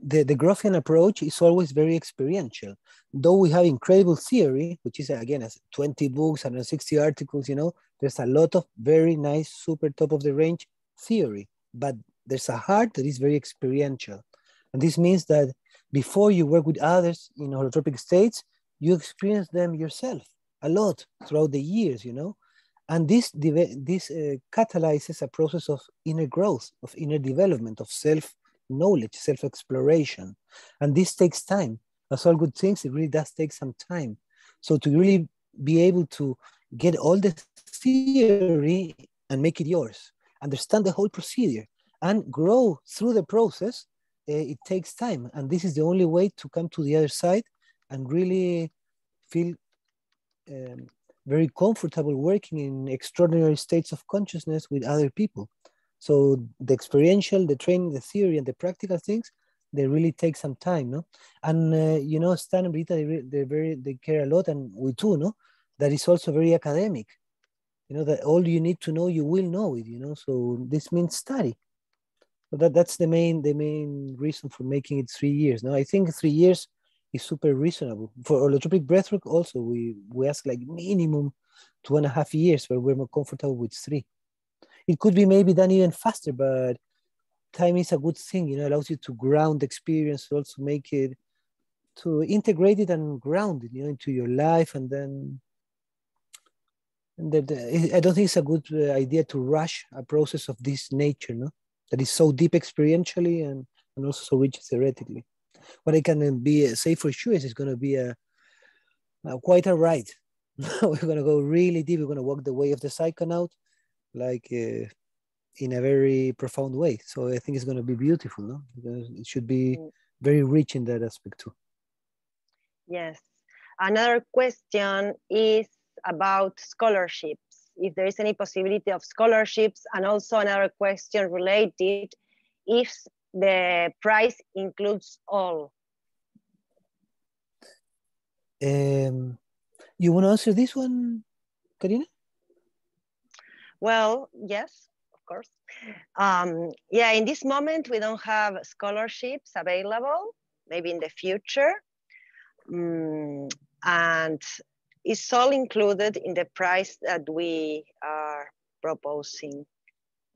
the Grofian approach is always very experiential. Though we have incredible theory, which is, again, 20 books, 160 articles, there's a lot of very nice, super top of the range theory, but there's a heart that is very experiential. And this means that before you work with others in holotropic states, you experience them yourself a lot throughout the years, And this catalyzes a process of inner growth, of inner development, of self-knowledge, self-exploration. And this takes time. As all good things, it really does take some time. So to really be able to get all the theory and make it yours, understand the whole procedure, and grow through the process, it takes time. And this is the only way to come to the other side and really feel very comfortable working in extraordinary states of consciousness with other people. So the experiential, the training, the theory, and the practical things, they really take some time, no? And you know, Stan and Brita, they care a lot, and we too, no? That is also very academic. You know, that all you need to know, you will know it, you know? So this means study. So that's the main reason for making it 3 years. No, I think 3 years is super reasonable. For holotropic breathwork also, we ask like minimum 2.5 years, but we're more comfortable with 3. It could be maybe done even faster, but time is a good thing, you know, allows you to ground the experience, also make it, to integrate it and ground it, you know, into your life. And then, I don't think it's a good idea to rush a process of this nature, no? That is so deep experientially and also so rich theoretically. What I can say for sure is it's going to be quite a ride. We're going to go really deep. We're going to walk the way of the psychonaut, like in a very profound way. So I think it's going to be beautiful, no? It should be very rich in that aspect too. Yes. Another question is about scholarships. If there is any possibility of scholarships, and also another question related, if the price includes all. You want to answer this one, Karina? Well, yes, of course. Yeah, in this moment, we don't have scholarships available, maybe in the future. And it's all included in the price that we are proposing.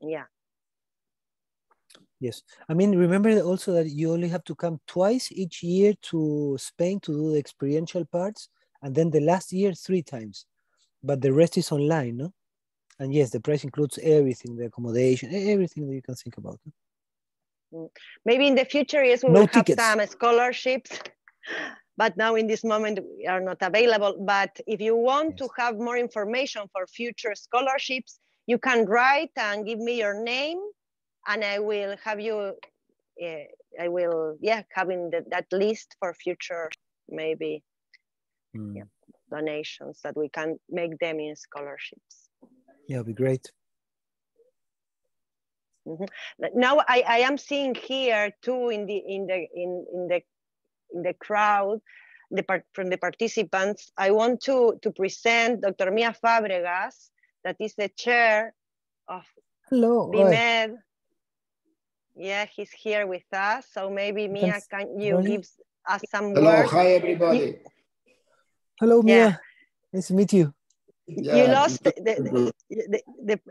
Yeah. Yes, I mean, remember also that you only have to come twice each year to Spain to do the experiential parts, and then the last year 3 times, but the rest is online, no? And yes, the price includes everything, the accommodation, everything that you can think about. Maybe in the future, yes, we will have some scholarships, but now in this moment we are not available. But if you want to have more information for future scholarships, you can write and give me your name, and I will have you, having that list for future, maybe donations that we can make them in scholarships. Yeah, it'd be great. Now I am seeing here too in the crowd, from the participants. I want to present Dr. Mia Fabregas, that is the chair of BMed. Yeah, he's here with us. So maybe Mia, can you give us some words? Hi everybody. Hello Mia, nice to meet you. You lost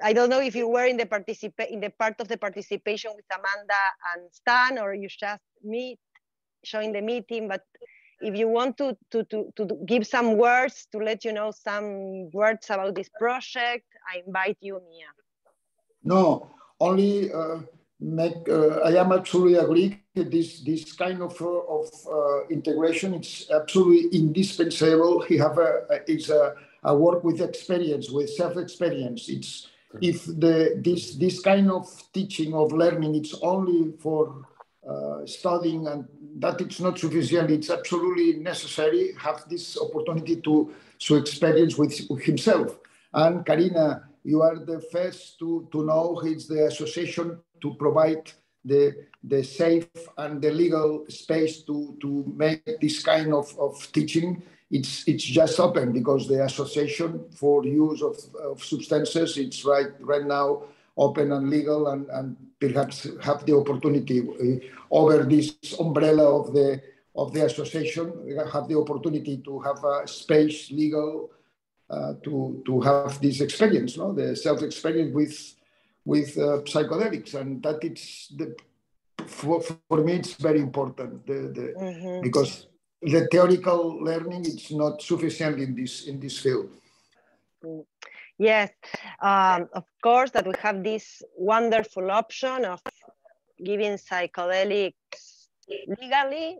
I don't know if you were in the part of the participation with Amanda and Stan, or you just showing the meeting. But if you want to give some words, to let you know some words about this project, I invite you, Mia. No, only I am absolutely agree that this kind of integration is absolutely indispensable. It's a work with experience, with self-experience. It's if this kind of teaching of learning, it's only for studying, and that it's not sufficient. It's absolutely necessary have this opportunity to experience with himself. And Karina, you are the first to know it's the association to provide the safe and the legal space to make this kind of teaching. It's just open because the association for use of substances, it's right now open and legal, and perhaps have the opportunity over this umbrella of the association, have the opportunity to have a space legal to have this experience, no? The self-experience with psychedelics, and that it's for me it's very important because the theoretical learning it's not sufficient in this field. Yes, of course that we have this wonderful option of giving psychedelics legally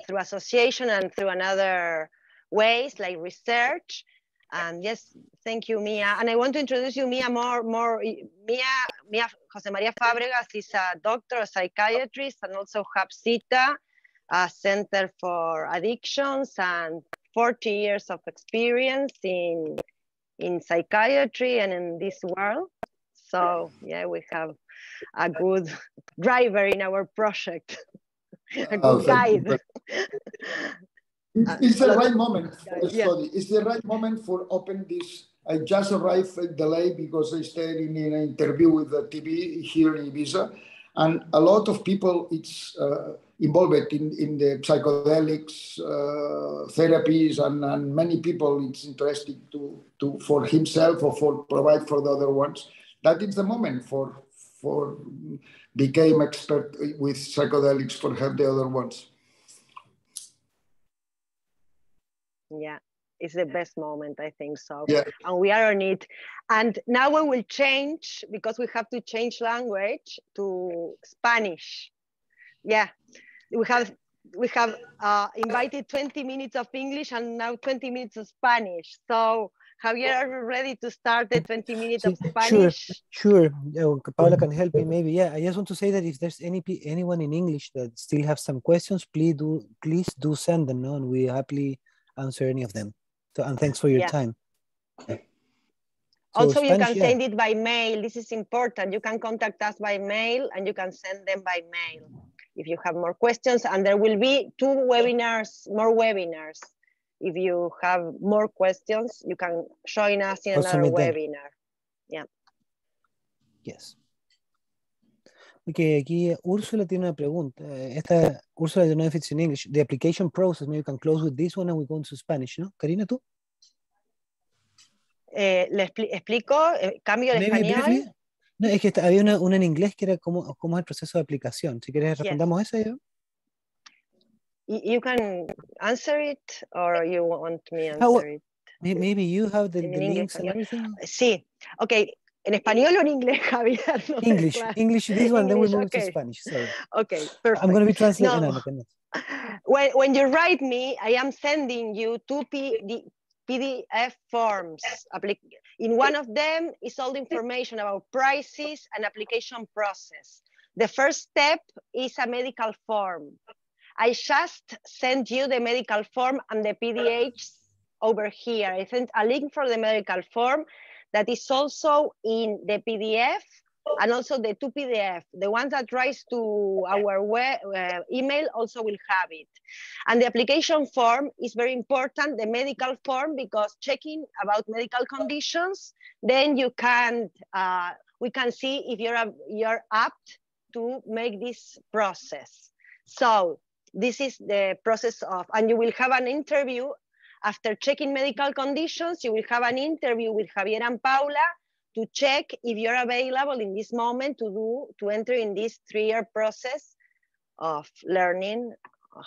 through association and through another ways like research. And yes, thank you, Mia. And I want to introduce you, Mia, Mia Jose Maria Fabregas is a doctor, a psychiatrist, and also HAPSITA, a Center for Addictions, and 40 years of experience in psychiatry and in this world. So yeah, we have a good driver in our project, a good guide. It's the right moment for the study. It's the right moment for open this. I just arrived delayed because I stayed in an interview with the TV here in Ibiza, and a lot of people it's involved in the psychedelics therapies, and many people it's interesting to for himself or for provide for the other ones. That is the moment for became expert with psychedelics for help the other ones. Yeah, it's the best moment, I think so. Yeah. And we are on it. And now we will change, because we have to change language to Spanish. Yeah, we have invited 20 minutes of English and now 20 minutes of Spanish. So Javier, are you ready to start the 20 minutes of Spanish? Sure. Paula can help me maybe. Yeah, I just want to say that if there's anyone in English that still have some questions, please do send them, no? And we happily answer any of them. So, and thanks for your time. So also, Spanish, you can send it by mail. This is important. You can contact us by mail and you can send them by mail if you have more questions. And there will be more webinars. If you have more questions, you can join us in another webinar. Yeah. Yes. Okay, aquí Úrsula tiene una pregunta. Úrsula, I don't know if it's in English. The application process, maybe you can close with this one and we go into Spanish, ¿no? Karina, ¿tú? ¿Le explico? ¿Cambio al español? Briefly. No, es que había una en inglés que era cómo es el proceso de aplicación. Si quieres, respondamos esa yo. You can answer it, or you want me to answer it? Maybe you have the links and everything. Sí, okay. ¿En español o en inglés, Javier? No English, this one, then we move to Spanish. Sorry. Okay, perfect. I'm going to be translating. No. When you write me, I am sending you 2 PDF forms. In one of them is all the information about prices and application process. The first step is a medical form. I just sent you the medical form and the PDFs over here. I sent a link for the medical form that is also in the PDF, and also the 2 PDF. The ones that rise to our email also will have it. And the application form is very important, the medical form, because checking about medical conditions, then you can, we can see if you're apt to make this process. So this is the process of, and you will have an interview after checking medical conditions. You will have an interview with Javier and Paula to check if you're available in this moment to enter in this 3-year process of learning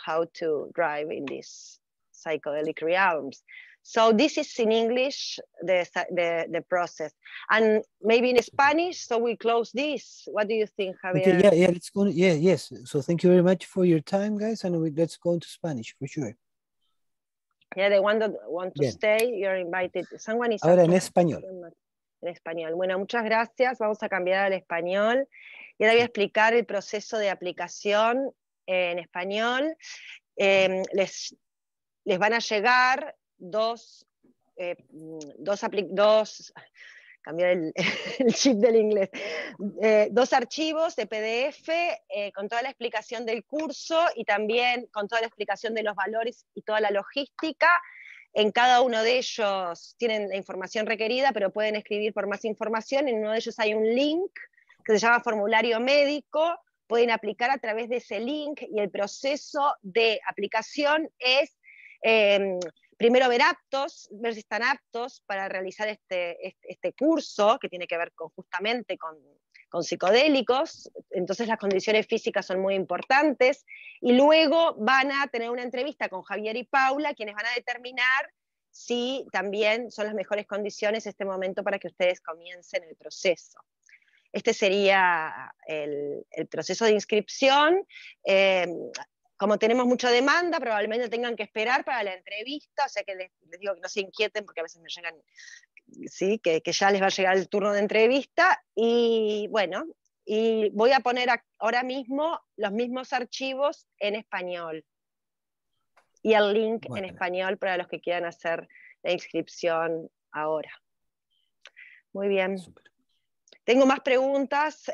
how to drive in these psychedelic realms. So this is in English, the process, and maybe in Spanish. So we close this. What do you think, Javier? Okay, yeah, let's go. Yeah, yes. So thank you very much for your time, guys, and let's go into Spanish for sure. Yeah, the one that want to stay, you're invited. Ahora en español. En español. Bueno, muchas gracias. Vamos a cambiar al español. Y ahora voy a explicar el proceso de aplicación en español. Les van a llegar cambiar el chip del inglés, 2 archivos de PDF con toda la explicación del curso y también con toda la explicación de los valores y toda la logística. En cada uno de ellos tienen la información requerida, pero pueden escribir por más información. En uno de ellos hay un link que se llama formulario médico. Pueden aplicar a través de ese link y el proceso de aplicación es primero ver si están aptos para realizar este curso que tiene que ver justamente con psicodélicos. Entonces las condiciones físicas son muy importantes, y luego van a tener una entrevista con Javier y Paula, quienes van a determinar si también son las mejores condiciones este momento para que ustedes comiencen el proceso. Este sería el proceso de inscripción. Como tenemos mucha demanda, probablemente tengan que esperar para la entrevista, o sea que les digo que no se inquieten porque a veces me llegan, ¿sí? que ya les va a llegar el turno de entrevista. Y bueno, y voy a poner ahora mismo los mismos archivos en español y el link en español para los que quieran hacer la inscripción ahora. Muy bien. Super. Tengo más preguntas.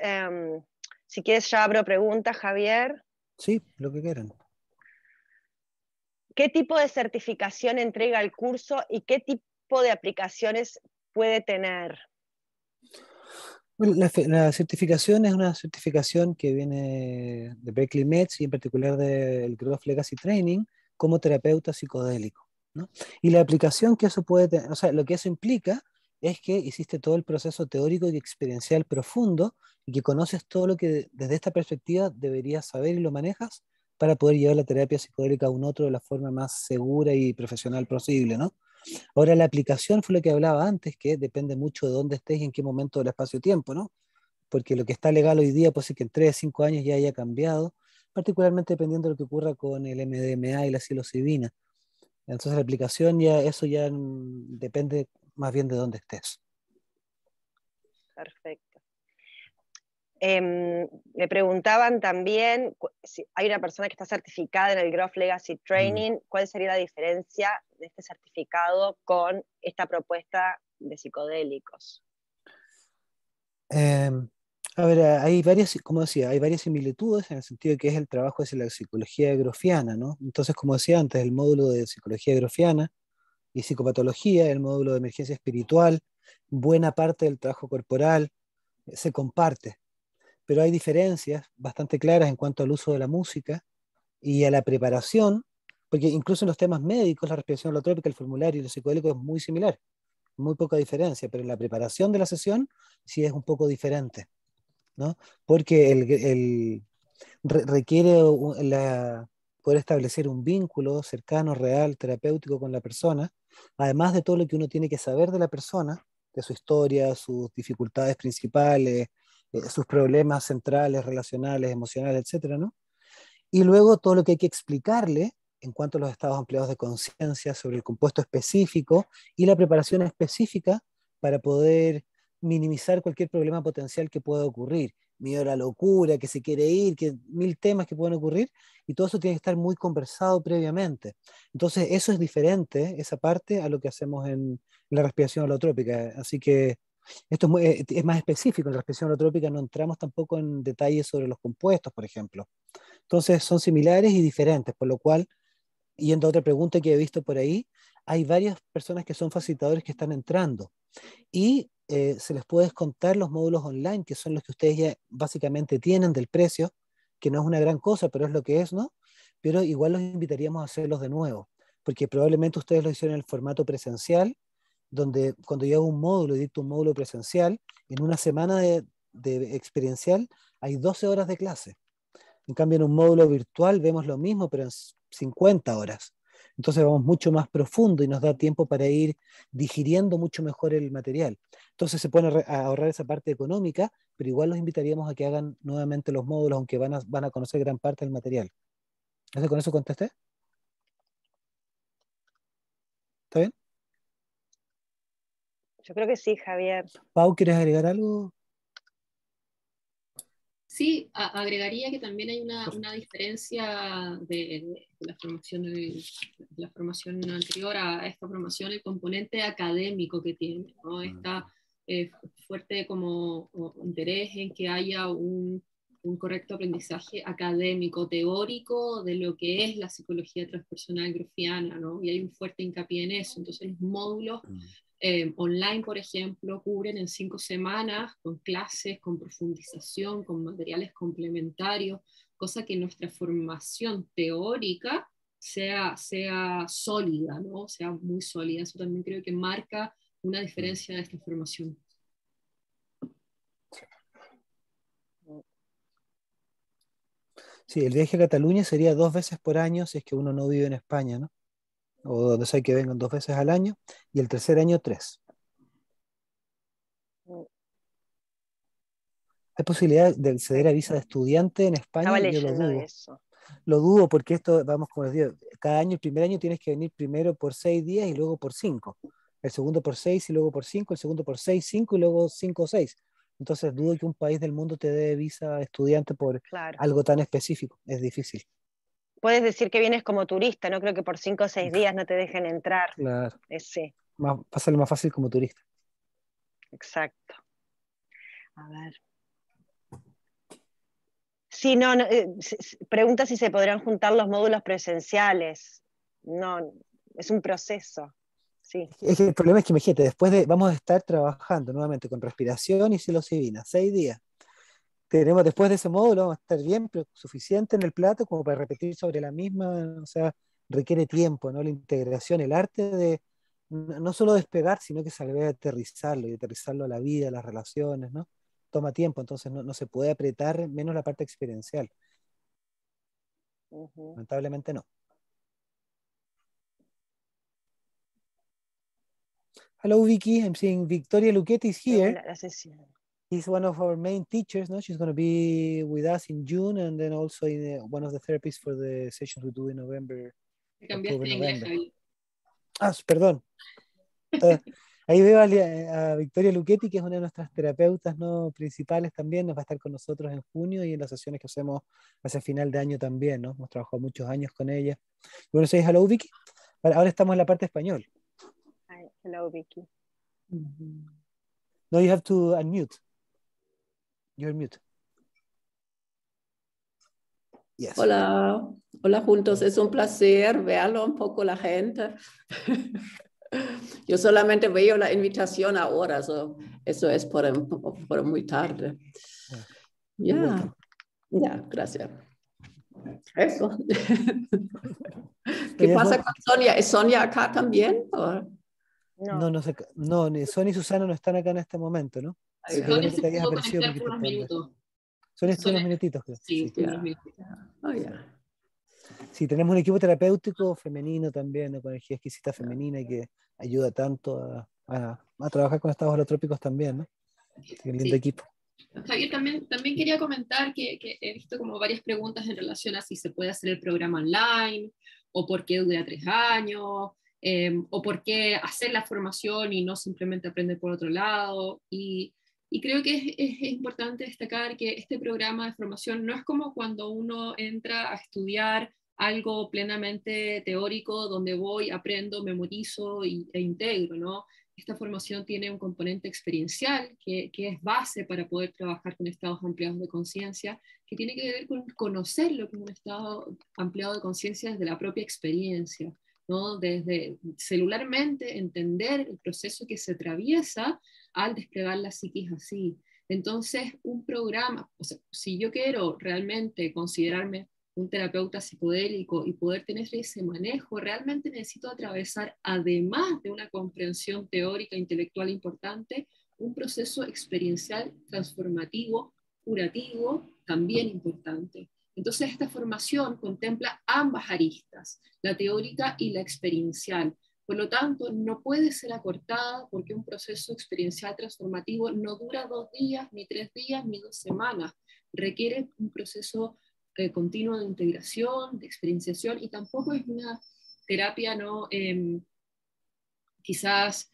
Si quieres ya abro preguntas, Javier. Sí, lo que quieran. ¿Qué tipo de certificación entrega el curso y qué tipo de aplicaciones puede tener? Bueno, la certificación es una certificación que viene de Berkeley Meds y en particular del Grof Legacy Training como terapeuta psicodélico, ¿no? Y la aplicación que eso puede tener, o sea, lo que eso implica es que hiciste todo el proceso teórico y experiencial profundo y que conoces todo lo que desde esta perspectiva deberías saber y lo manejas para poder llevar la terapia psicodélica a un otro de la forma más segura y profesional posible, ¿no? Ahora, la aplicación fue lo que hablaba antes, que depende mucho de dónde estés y en qué momento del espacio-tiempo, ¿no? Porque lo que está legal hoy día puede ser que en 3 o 5 años ya haya cambiado, particularmente dependiendo de lo que ocurra con el MDMA y la psilocibina. Entonces la aplicación ya, eso ya depende más bien de dónde estés. Perfecto. Me preguntaban también si hay una persona que está certificada en el Grof Legacy Training, ¿cuál sería la diferencia de este certificado con esta propuesta de psicodélicos? A ver, hay varias, como decía, hay varias similitudes en el sentido de que es el trabajo de la psicología grofiana, ¿no? Entonces, como decía antes, el módulo de psicología grofiana y psicopatología, el módulo de emergencia espiritual, buena parte del trabajo corporal se comparte, pero hay diferencias bastante claras en cuanto al uso de la música y a la preparación, porque incluso en los temas médicos, la respiración holotrópica, el formulario y lo psicodélico es muy similar, muy poca diferencia, pero en la preparación de la sesión sí es un poco diferente, ¿no? Porque requiere poder establecer un vínculo cercano, real, terapéutico con la persona, además de todo lo que uno tiene que saber de la persona, de su historia, sus dificultades principales, sus problemas centrales, relacionales, emocionales, etcétera, ¿no? Y luego todo lo que hay que explicarle en cuanto a los estados ampliados de conciencia sobre el compuesto específico y la preparación específica para poder minimizar cualquier problema potencial que pueda ocurrir. Miedo a la locura, que se quiere ir, que 1000 temas que pueden ocurrir, y todo eso tiene que estar muy conversado previamente. Entonces eso es diferente, esa parte, a lo que hacemos en la respiración holotrópica. Así que esto es más específico. En la respiración holotrópica no entramos tampoco en detalles sobre los compuestos, por ejemplo. Entonces son similares y diferentes, por lo cual, yendo a otra pregunta que he visto por ahí, hay varias personas que son facilitadores que están entrando y se les puede descontar los módulos online, que son los que ustedes ya básicamente tienen del precio, que no es una gran cosa, pero es lo que es, ¿no? Pero igual los invitaríamos a hacerlos de nuevo, porque probablemente ustedes lo hicieron en el formato presencial, donde cuando yo hago un módulo y dicto un módulo presencial, en una semana de experiencial hay 12 horas de clase. En cambio, en un módulo virtual vemos lo mismo, pero en 50 horas. Entonces vamos mucho más profundo y nos da tiempo para ir digiriendo mucho mejor el material. Entonces se puede ahorrar esa parte económica, pero igual los invitaríamos a que hagan nuevamente los módulos, aunque van a conocer gran parte del material. ¿Entonces con eso contesté? ¿Está bien? Yo creo que sí, Javier. Pau, ¿quieres agregar algo? Sí, agregaría que también hay una diferencia de la formación anterior a esta formación, el componente académico que tiene, ¿no? Está fuerte como interés en que haya un correcto aprendizaje académico, teórico de lo que es la psicología transpersonal grofiana, ¿no? Y hay un fuerte hincapié en eso. Entonces los módulos online, por ejemplo, cubren en 5 semanas con clases, con profundización, con materiales complementarios, cosa que nuestra formación teórica sea sólida, ¿no? Sea muy sólida. Eso también creo que marca una diferencia de esta formación. Sí, el viaje a Cataluña sería 2 veces por año si es que uno no vive en España, ¿no? o donde sea que vengan 2 veces al año, y el tercer año 3. ¿Hay posibilidad de acceder a visa de estudiante en España? Estaba Yo lo leyendo dudo. eso. Lo dudo porque esto, vamos, como les digo, cada año, el primer año tienes que venir primero por 6 días y luego por 5. El segundo por 6 y luego por 5, el segundo por 6, 5 y luego 5 o 6. Entonces dudo que un país del mundo te dé visa de estudiante por Claro. algo tan específico. Es difícil. Puedes decir que vienes como turista, no creo que por 5 o 6 días no te dejen entrar. Claro. Sí. Pásale más fácil como turista. Exacto. A ver. Sí, no, pregunta si se podrán juntar los módulos presenciales. No, es un proceso. Sí. Es que el problema es que, imagínate, vamos a estar trabajando nuevamente con respiración y psilocibina, 6 días. Después de ese módulo, vamos a estar bien, pero suficiente en el plato como para repetir sobre la misma, o sea, requiere tiempo, ¿no? La integración, el arte de no solo despegar, sino que saber aterrizarlo y aterrizarlo a la vida, a las relaciones, ¿no? Toma tiempo, entonces no se puede apretar menos la parte experiencial. Lamentablemente no. Hello, Vicky. I'm seeing Victoria Luchetti is here. He's one of our main teachers. No? She's going to be with us in June and then also in one of the therapies for the sessions we do in November. Cambiaste en inglés, Javi. Perdón. Ahí veo a Victoria Luchetti, que es una de nuestras terapeutas, ¿no?, principales también. Nos va a estar con nosotros en junio y en las sesiones que hacemos hacia final de año también, ¿no? Hemos trabajado muchos años con ella. Bueno, soy hello, Vicky. Ahora estamos en la parte español. Hi, hello, Vicky. No, you have to unmute. You're mute. Yes. Hola, hola juntos. Es un placer verlo un poco la gente. Yo solamente veo la invitación ahora, eso es por muy tarde. Ya, gracias. Eso. ¿Qué pasa con Sonia? ¿Es Sonia acá también? No, Sonia y Susana no están acá en este momento, ¿no? Sí, Sonia se pudo conectar por unos minutos. Sonia estuvo unos minutitos, creo. Sí, unos minutitos. Sí, tenemos un equipo terapéutico femenino también, ¿no?, con energía exquisita femenina y que ayuda tanto a trabajar con estados holotrópicos también, ¿no? Un lindo equipo. Javier, también quería comentar que he visto como varias preguntas en relación a si se puede hacer el programa online, o por qué dura 3 años, o por qué hacer la formación y no simplemente aprender por otro lado. Y creo que es importante destacar que este programa de formación no es como cuando uno entra a estudiar algo plenamente teórico, donde voy, aprendo, memorizo e integro, ¿no? Esta formación tiene un componente experiencial que es base para poder trabajar con estados ampliados de conciencia, que tiene que ver con conocer lo que es un estado ampliado de conciencia desde la propia experiencia, ¿no? Desde celularmente entender el proceso que se atraviesa al desplegar la psiquis así. Entonces, un programa, o sea, si yo quiero realmente considerarme un terapeuta psicodélico y poder tener ese manejo, realmente necesito atravesar, además de una comprensión teórica e intelectual importante, un proceso experiencial transformativo, curativo, también importante. Entonces, esta formación contempla ambas aristas, la teórica y la experiencial. Por lo tanto, no puede ser acortada porque un proceso experiencial transformativo no dura 2 días, ni 3 días, ni 2 semanas. Requiere un proceso continuo de integración, de experienciación, y tampoco es una terapia no quizás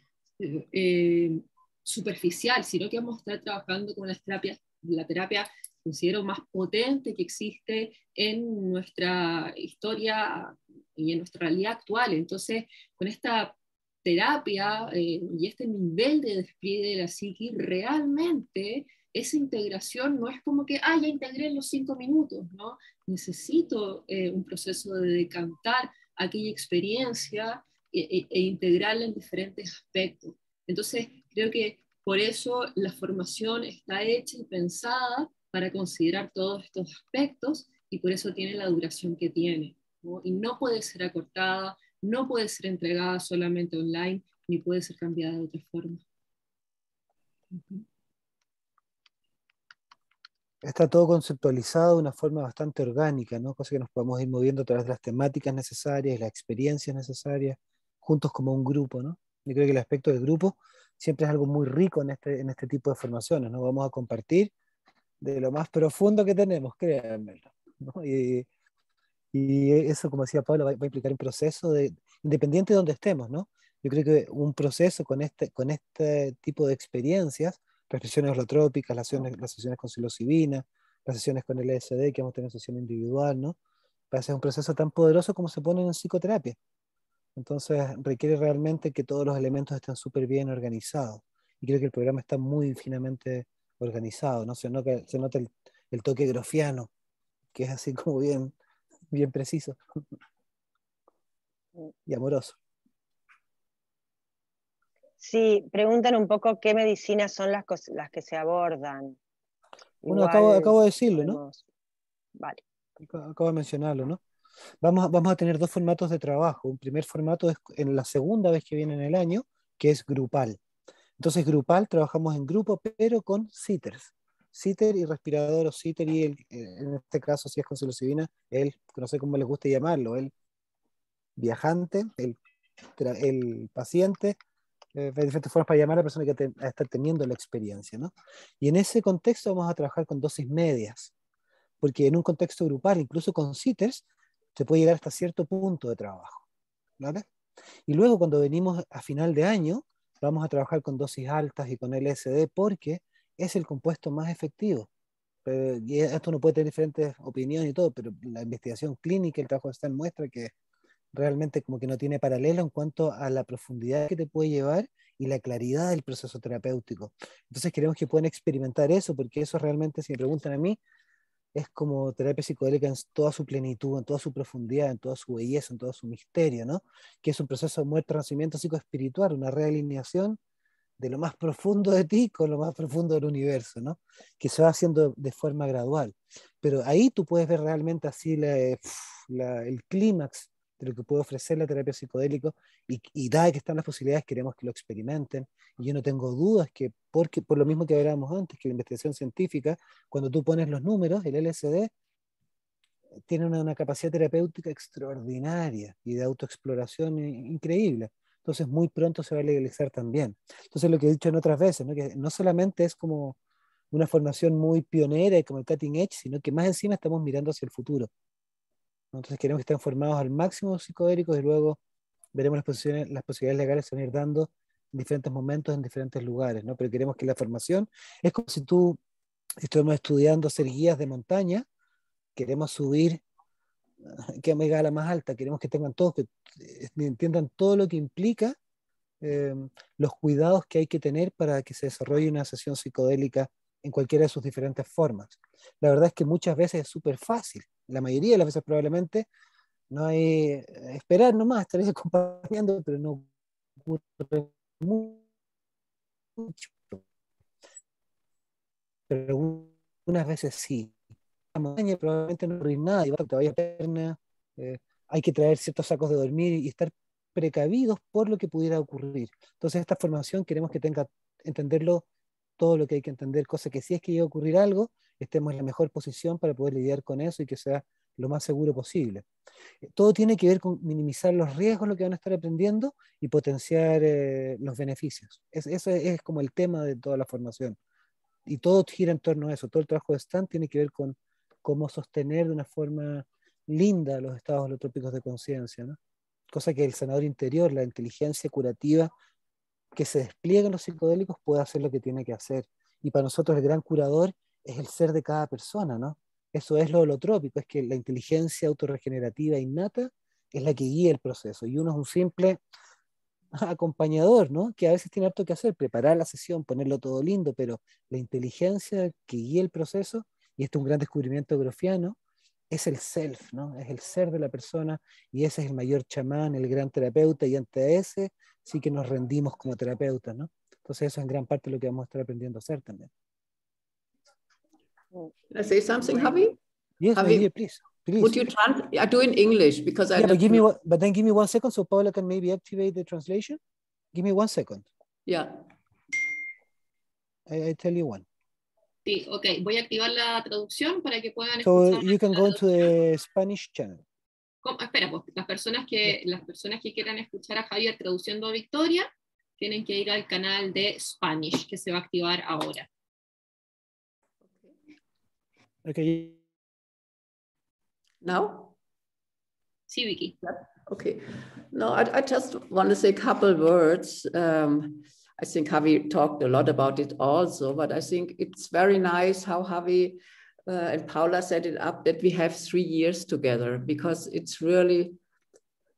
superficial, sino que vamos a estar trabajando con la terapia considero más potente que existe en nuestra historia y en nuestra realidad actual. Entonces, con esta terapia y este nivel de despliegue de la psique, realmente esa integración no es como que, ya integré en los 5 minutos, ¿no? Necesito un proceso de decantar aquella experiencia e integrarla en diferentes aspectos. Entonces, creo que por eso la formación está hecha y pensada para considerar todos estos aspectos, y por eso tiene la duración que tiene, ¿no? Y no puede ser acortada, no puede ser entregada solamente online, ni puede ser cambiada de otra forma. está todo conceptualizado de una forma bastante orgánica, ¿no? Cosa que nos podemos ir moviendo a través de las temáticas necesarias, las experiencias necesarias, juntos como un grupo, ¿no? Yo creo que el aspecto del grupo siempre es algo muy rico en este tipo de formaciones, ¿no? Vamos a compartir de lo más profundo que tenemos, créanme, ¿no? Y eso, como decía Pablo, va a implicar un proceso independiente de donde estemos, ¿no? Yo creo que un proceso con este tipo de experiencias, las sesiones holotrópicas, las sesiones con psilocibina, las sesiones con el LSD, que vamos a tener sesión individual, ¿no? Va a ser un proceso tan poderoso como se pone en psicoterapia. Entonces requiere realmente que todos los elementos estén súper bien organizados. Y creo que el programa está muy finamente organizado, ¿no? Se nota el toque grofiano, que es así como bien preciso y amoroso. Sí, preguntan un poco qué medicinas son las que se abordan. Bueno, Igual acabo de decirlo, podemos... ¿no? Vale. Acabo de mencionarlo, ¿no? Vamos a tener dos formatos de trabajo. Un primer formato es en la segunda vez que viene en el año, que es grupal. Entonces, grupal, trabajamos en grupo, pero con sitters. Sitter y respirador, o sitter y en este caso, si es con psilocibina, no sé cómo les gusta llamarlo, el viajante, el paciente, hay diferentes formas para llamar a la persona que está teniendo la experiencia, ¿no? Y en ese contexto vamos a trabajar con dosis medias, porque en un contexto grupal, incluso con sitters, se puede llegar hasta cierto punto de trabajo, ¿vale? Y luego cuando venimos a final de año, vamos a trabajar con dosis altas y con LSD porque es el compuesto más efectivo. Y esto uno puede tener diferentes opiniones y todo, pero la investigación clínica, el trabajo de Stan muestra que realmente como que no tiene paralelo en cuanto a la profundidad que te puede llevar y la claridad del proceso terapéutico. Entonces queremos que puedan experimentar eso, porque eso realmente, si me preguntan a mí, es como terapia psicodélica en toda su plenitud, en toda su profundidad, en toda su belleza, en todo su misterio, ¿no? Que es un proceso de muerte, renacimiento psicoespiritual, una realineación de lo más profundo de ti con lo más profundo del universo, ¿no? Que se va haciendo de forma gradual. Pero ahí tú puedes ver realmente así el clímax de lo que puede ofrecer la terapia psicodélica y dada que están las posibilidades, queremos que lo experimenten. Y yo no tengo dudas que, porque por lo mismo que hablábamos antes, que la investigación científica, cuando tú pones los números, el LSD tiene una capacidad terapéutica extraordinaria y de autoexploración increíble. Entonces muy pronto se va a legalizar también. Entonces lo que he dicho en otras veces, ¿no? Que no solamente es como una formación muy pionera y como el cutting edge, sino que más encima estamos mirando hacia el futuro, ¿no? Entonces queremos que estén formados al máximo psicodélicos y luego veremos las posibilidades legales se van a ir dando en diferentes momentos, en diferentes lugares, ¿no? Pero queremos que la formación es como si tú estuvimos estudiando ser guías de montaña, queremos subir que me a la más alta, queremos que tengan todos, que entiendan todo lo que implica los cuidados que hay que tener para que se desarrolle una sesión psicodélica en cualquiera de sus diferentes formas. La verdad es que muchas veces es súper fácil, la mayoría de las veces probablemente no hay esperar nomás, estar acompañando, pero no ocurre mucho. Pero unas veces sí. La montaña probablemente no ocurre nada, y te vaya a perna, hay que traer ciertos sacos de dormir y estar precavidos por lo que pudiera ocurrir. Entonces esta formación queremos que tenga, entenderlo todo lo que hay que entender, cosa que si es que llega a ocurrir algo, estemos en la mejor posición para poder lidiar con eso y que sea lo más seguro posible. Todo tiene que ver con minimizar los riesgos, lo que van a estar aprendiendo, y potenciar los beneficios. Ese es como el tema de toda la formación. Y todo gira en torno a eso. Todo el trabajo de Stan tiene que ver con cómo sostener de una forma linda los estados holotrópicos de conciencia, ¿no? Cosa que el sanador interior, la inteligencia curativa que se despliega en los psicodélicos, puede hacer lo que tiene que hacer. Y para nosotros el gran curador es el ser de cada persona, ¿no? Eso es lo holotrópico, es que la inteligencia autorregenerativa innata es la que guía el proceso. Y uno es un simple acompañador, ¿no? Que a veces tiene harto que hacer, preparar la sesión, ponerlo todo lindo, pero la inteligencia que guía el proceso, y este es un gran descubrimiento grofiano, es el self, ¿no? Es el ser de la persona, y ese es el mayor chamán, el gran terapeuta, y ante ese sí que nos rendimos como terapeutas, ¿no? Entonces eso es en gran parte lo que vamos a estar aprendiendo a hacer también. Can I say something, Javi? Yes, Javi, my dear, please. would you do in English because I but then give me 1 second so Paula can maybe activate the translation. Give me 1 second. Yeah. I tell you one. Sí, ok, voy a activar la traducción para que puedan So escuchar. you can go into the Spanish channel. Espera, pues las personas que quieran escuchar a Javier traduciendo a Victoria tienen que ir al canal de Spanish, que se va a activar ahora. Okay. Now? Sí, Vicky. Okay. No, I just want to say a couple words. I think Javi talked a lot about it also, but I think it's very nice how Javi and Paula set it up that we have 3 years together, because it's really,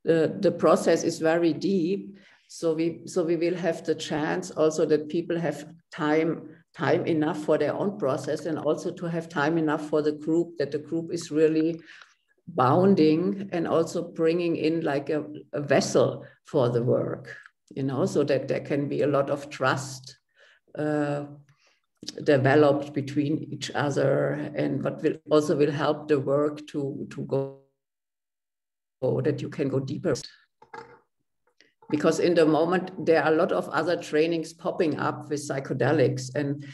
the process is very deep. So we will have the chance also that people have time enough for their own process, and also to have time enough for the group, that the group is really bounding and also bringing in like a vessel for the work, you know, so that there can be a lot of trust developed between each other, and what will help the work to go, that you can go deeper. Because in the moment, there are a lot of other trainings popping up with psychedelics, and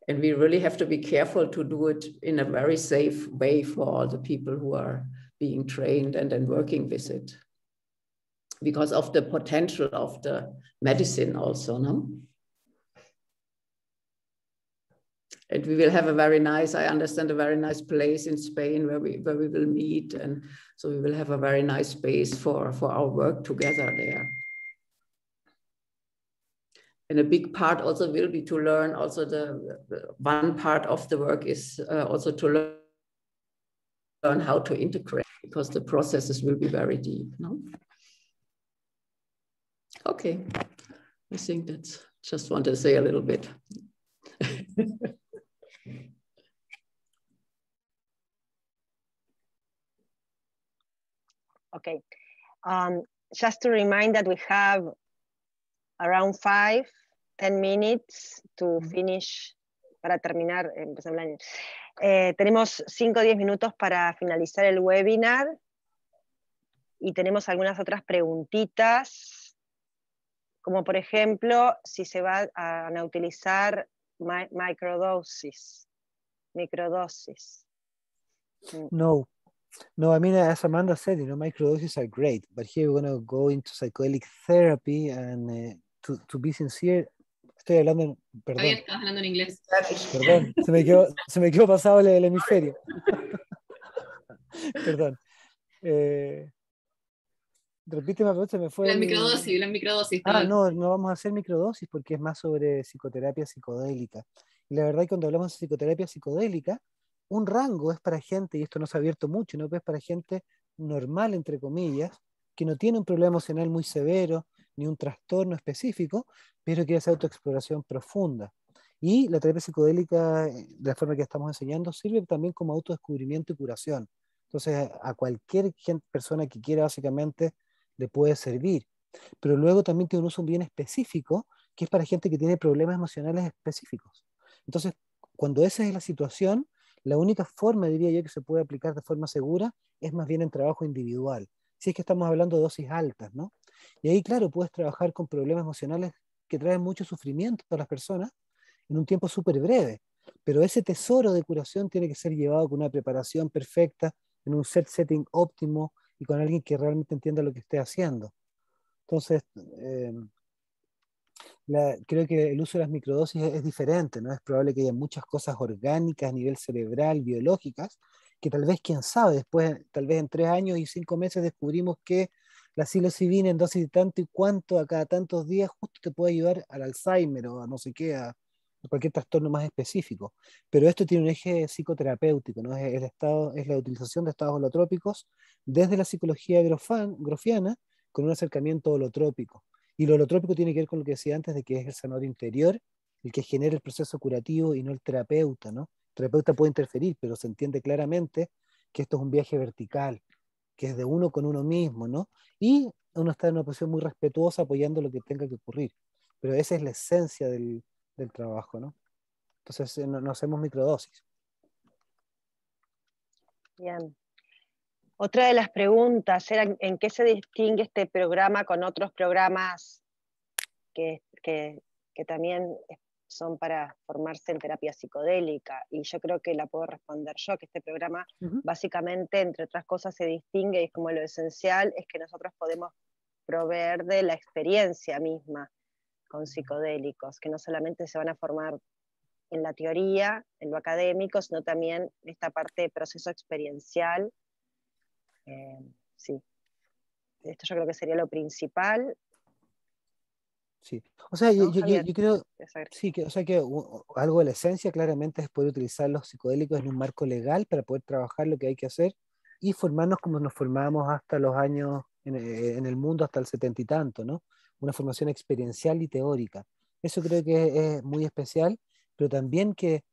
we really have to be careful to do it in a very safe way for all the people who are being trained and then working with it, because of the potential of the medicine also, no? And we will have a very nice, I understand, a very nice place in Spain where we will meet, and so we will have a very nice space for our work together there. And a big part also will be to learn also the one part of the work is also to learn how to integrate, because the processes will be very deep, no? Okay, I think that's, just want to say a little bit. Okay, just to remind that we have around 5-10 minutes to finish, para terminar, empezar el año. Tenemos 5-10 minutos para finalizar el webinar y tenemos algunas otras preguntitas, como por ejemplo, si se va a utilizar microdosis. No, I mean, as Amanda said, you know, microdoses are great, but here we're going to go into psychedelic therapy, and to be sincere, estoy hablando, perdón. Javier, estás hablando en inglés. Perdón, se me quedó pasado el hemisferio. Perdón. Repíteme, se me fue. La microdosis. No vamos a hacer microdosis porque es más sobre psicoterapia psicodélica. Y la verdad que cuando hablamos de psicoterapia psicodélica, un rango es para gente, y esto no se ha abierto mucho, ¿no? Pero es para gente normal, entre comillas, que no tiene un problema emocional muy severo, ni un trastorno específico, pero quiere hacer autoexploración profunda. Y la terapia psicodélica, de la forma que estamos enseñando, sirve también como autodescubrimiento y curación. Entonces, a cualquier persona que quiera, básicamente, le puede servir. Pero luego también tiene un uso bien específico, que es para gente que tiene problemas emocionales específicos. Entonces, cuando esa es la situación, la única forma, diría yo, que se puede aplicar de forma segura es más bien en trabajo individual. Si es que estamos hablando de dosis altas, ¿no? Y ahí, claro, puedes trabajar con problemas emocionales que traen mucho sufrimiento a las personas en un tiempo súper breve. Pero ese tesoro de curación tiene que ser llevado con una preparación perfecta, en un setting óptimo y con alguien que realmente entienda lo que esté haciendo. Entonces, creo que el uso de las microdosis es diferente, ¿no? Es probable que haya muchas cosas orgánicas a nivel cerebral, biológicas, que tal vez, quién sabe, después, tal vez en 3 años y 5 meses descubrimos que la psilocibina en dosis de tanto y cuanto a cada tantos días justo te puede ayudar al Alzheimer o a no sé qué, a cualquier trastorno más específico. Pero esto tiene un eje psicoterapéutico, ¿no? Es la utilización de estados holotrópicos desde la psicología grofiana con un acercamiento holotrópico. Y lo holotrópico tiene que ver con lo que decía antes, de que es el sanador interior el que genera el proceso curativo y no el terapeuta, ¿no? El terapeuta puede interferir, pero se entiende claramente que esto es un viaje vertical, que es de uno con uno mismo, ¿no? Y uno está en una posición muy respetuosa apoyando lo que tenga que ocurrir. Pero esa es la esencia del trabajo, ¿no? Entonces no hacemos microdosis. Bien. Otra de las preguntas era en qué se distingue este programa con otros programas que también son para formarse en terapia psicodélica, y yo creo que la puedo responder yo, que este programa básicamente, entre otras cosas, se distingue, y es como lo esencial, es que nosotros podemos proveer de la experiencia misma con psicodélicos, que no solamente se van a formar en la teoría, en lo académico, sino también esta parte de proceso experiencial. Sí, esto yo creo que sería lo principal. Sí, o sea, ¿No, yo Javier? creo, sí, que, o sea, que algo de la esencia claramente es poder utilizar los psicodélicos en un marco legal para poder trabajar lo que hay que hacer y formarnos como nos formamos hasta los años en el mundo, hasta el 70 y tanto, ¿no? Una formación experiencial y teórica. Eso creo que es muy especial, pero también que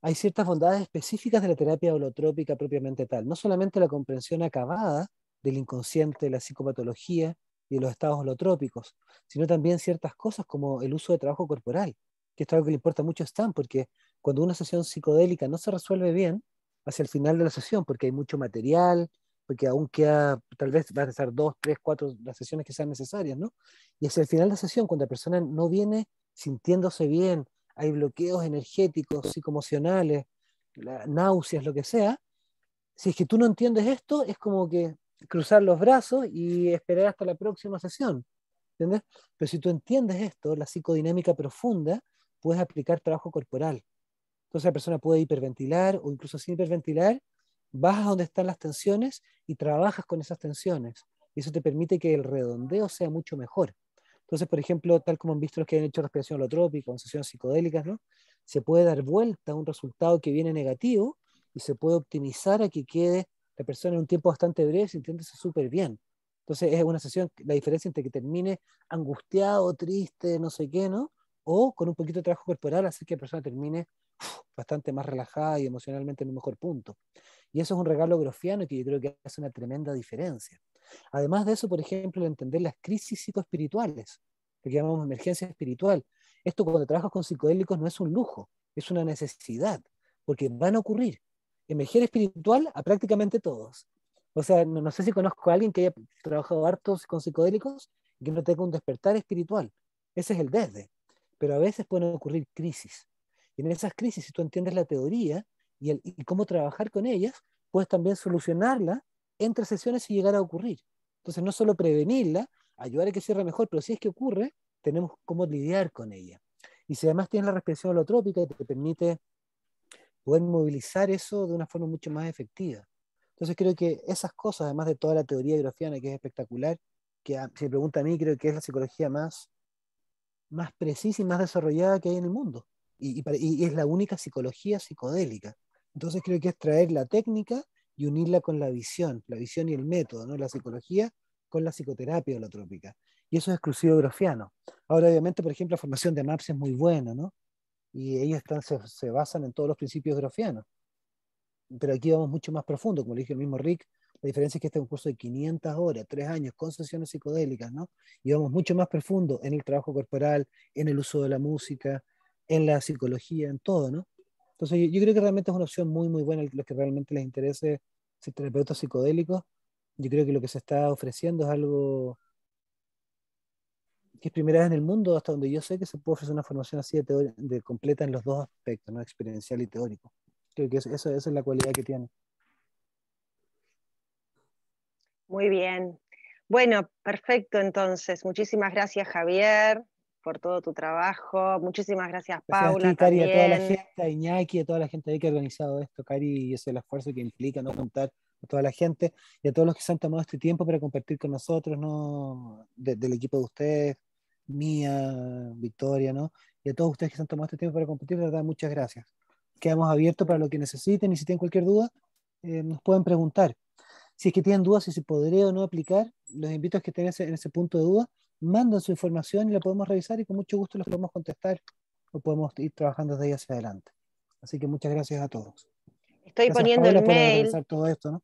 hay ciertas bondades específicas de la terapia holotrópica propiamente tal. No solamente la comprensión acabada del inconsciente, de la psicopatología y de los estados holotrópicos, sino también ciertas cosas como el uso de trabajo corporal, que es algo que le importa mucho a Stan, porque cuando una sesión psicodélica no se resuelve bien, hacia el final de la sesión, porque hay mucho material, porque aún queda, tal vez van a ser 2, 3, 4 las sesiones que sean necesarias, ¿no? Y hacia el final de la sesión, cuando la persona no viene sintiéndose bien, hay bloqueos energéticos, psicoemocionales, náuseas, lo que sea, si es que tú no entiendes esto, es como que cruzar los brazos y esperar hasta la próxima sesión, ¿entiendes? Pero si tú entiendes esto, la psicodinámica profunda, puedes aplicar trabajo corporal. Entonces la persona puede hiperventilar o incluso sin hiperventilar, vas a donde están las tensiones y trabajas con esas tensiones. Y eso te permite que el redondeo sea mucho mejor. Entonces, por ejemplo, tal como han visto los que han hecho respiración holotrópica o sesiones psicodélicas, ¿no? Se puede dar vuelta a un resultado que viene negativo y se puede optimizar a que quede la persona en un tiempo bastante breve sintiéndose súper bien. Entonces es una sesión, la diferencia entre que termine angustiado, triste, no sé qué, ¿no? O con un poquito de trabajo corporal hacer que la persona termine bastante más relajada y emocionalmente en un mejor punto. Y eso es un regalo grofiano que yo creo que hace una tremenda diferencia. Además de eso, por ejemplo, el entender las crisis psicoespirituales, lo que llamamos emergencia espiritual. Esto cuando trabajas con psicodélicos no es un lujo, es una necesidad, porque van a ocurrir. Emerger espiritual a prácticamente todos. O sea, no sé si conozco a alguien que haya trabajado hartos con psicodélicos y que no tenga un despertar espiritual. Ese es el desde. Pero a veces pueden ocurrir crisis. Y en esas crisis, si tú entiendes la teoría y cómo trabajar con ellas, puedes también solucionarla entre sesiones y llegar a ocurrir. Entonces, no solo prevenirla, ayudar a que cierre mejor, pero si es que ocurre, tenemos cómo lidiar con ella. Y si además tienes la respiración holotrópica, te permite poder movilizar eso de una forma mucho más efectiva. Entonces, creo que esas cosas, además de toda la teoría grofiana, que es espectacular, que si me pregunta a mí, creo que es la psicología más precisa y más desarrollada que hay en el mundo. Y es la única psicología psicodélica. Entonces creo que es traer la técnica y unirla con la visión y el método, ¿no? La psicología con la psicoterapia holotrópica. Y eso es exclusivo grofiano. Ahora, obviamente, por ejemplo, la formación de MAPS es muy buena, ¿no? Y ellos se basan en todos los principios grofianos. Pero aquí vamos mucho más profundo, como le dije el mismo Rick, la diferencia es que este es un curso de 500 horas, 3 años, con sesiones psicodélicas, ¿no? Y vamos mucho más profundo en el trabajo corporal, en el uso de la música, en la psicología, en todo, ¿no? Entonces yo creo que realmente es una opción muy, muy buena a los que realmente les interese ser terapeutas psicodélicos. Yo creo que lo que se está ofreciendo es algo que es primera vez en el mundo, hasta donde yo sé que se puede ofrecer una formación así de completa en los dos aspectos, ¿no? Experiencial y teórico. Creo que esa es la cualidad que tiene. Muy bien. Bueno, perfecto entonces. Muchísimas gracias, Javier, por todo tu trabajo. Muchísimas gracias, Gracias a Paula, ti, Cari, a toda la también. gente, a Iñaki, a toda la gente ahí que ha organizado esto, Cari, y ese es el esfuerzo que implica, ¿no? Contar a toda la gente y a todos los que se han tomado este tiempo para compartir con nosotros, ¿no? Del equipo de ustedes, Mía, Victoria, ¿no? Y a todos ustedes que se han tomado este tiempo para compartir, de verdad, muchas gracias. Quedamos abiertos para lo que necesiten y si tienen cualquier duda, nos pueden preguntar. Si es que tienen dudas si se podría o no aplicar, los invito a que estén en ese punto de duda, mandan su información y la podemos revisar y con mucho gusto los podemos contestar o podemos ir trabajando desde ahí hacia adelante. Así que muchas gracias a todos. Estoy Gracias, poniendo el Paula, por mail. organizar todo esto, ¿no?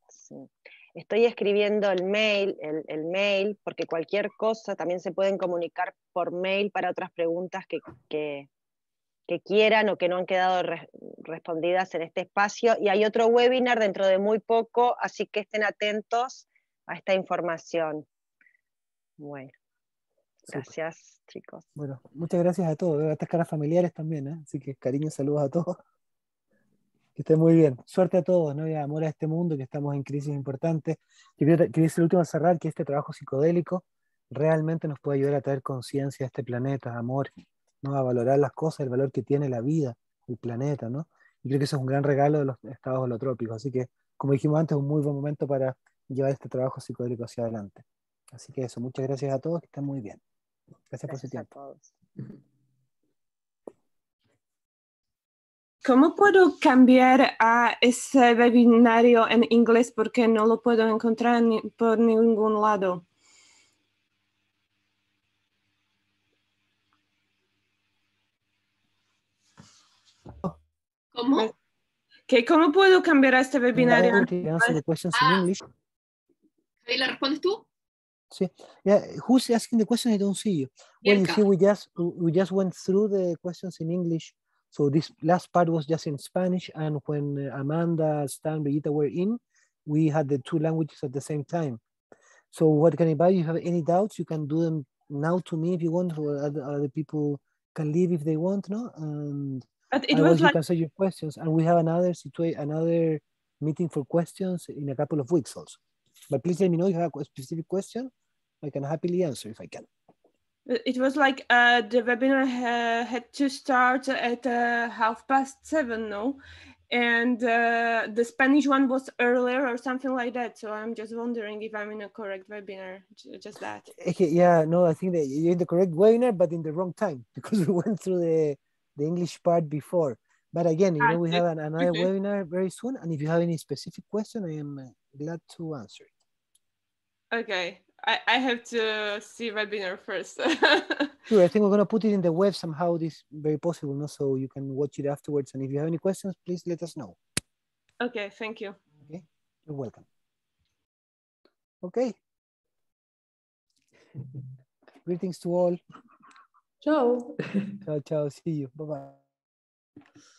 Sí. Estoy escribiendo el mail, porque cualquier cosa también se pueden comunicar por mail para otras preguntas que quieran o que no han quedado respondidas en este espacio. Y hay otro webinar dentro de muy poco, así que estén atentos a esta información. Bueno, Gracias, chicos. Bueno, muchas gracias a todos. Veo estas caras familiares también, ¿eh? Así que cariño, saludos a todos. Que estén muy bien. Suerte a todos, ¿no? Y amor a este mundo, que estamos en crisis importantes. Yo quería decir el último a cerrar que este trabajo psicodélico realmente nos puede ayudar a traer conciencia a este planeta, amor, ¿no? A valorar las cosas, el valor que tiene la vida, el planeta, ¿no? Y creo que eso es un gran regalo de los estados holotrópicos. Así que, como dijimos antes, es un muy buen momento para llevar este trabajo psicodélico hacia adelante. Así que eso, muchas gracias a todos, que estén muy bien. Gracias por su tiempo. A todos. ¿Cómo puedo cambiar a ese webinario en inglés porque no lo puedo encontrar por ningún lado? ¿Cómo? ¿Cómo puedo cambiar a este webinario? Answer the questions in English. ¿Ahí la respondes tú? Sí. Yeah, who's asking the question? I don't see you. Well, you see, we just went through the questions in English. So this last part was just in Spanish, and when Amanda, Stan, Brigitte were in, we had the two languages at the same time. So what can I buy? You have any doubts? You can do them now to me if you want, or other people can leave if they want, no? And otherwise you can say your questions, and we have another meeting for questions in a couple of weeks also. But please let me know if you have a specific question. I can happily answer if I can. It was like the webinar had to start at 7:30, no? And the Spanish one was earlier or something like that. So I'm just wondering if I'm in a correct webinar, just that. Okay, yeah, no, I think that you're in the correct webinar, but in the wrong time because we went through the English part before. But again, you know, we have another webinar very soon. And if you have any specific question, I am glad to answer it. Okay, I have to see webinar first. Sure, I think we're going to put it in the web somehow. This is very possible, no? So you can watch it afterwards. And if you have any questions, please let us know. Okay, thank you. Okay, you're welcome. Okay. Greetings to all. Ciao. Ciao, ciao. See you. Bye-bye.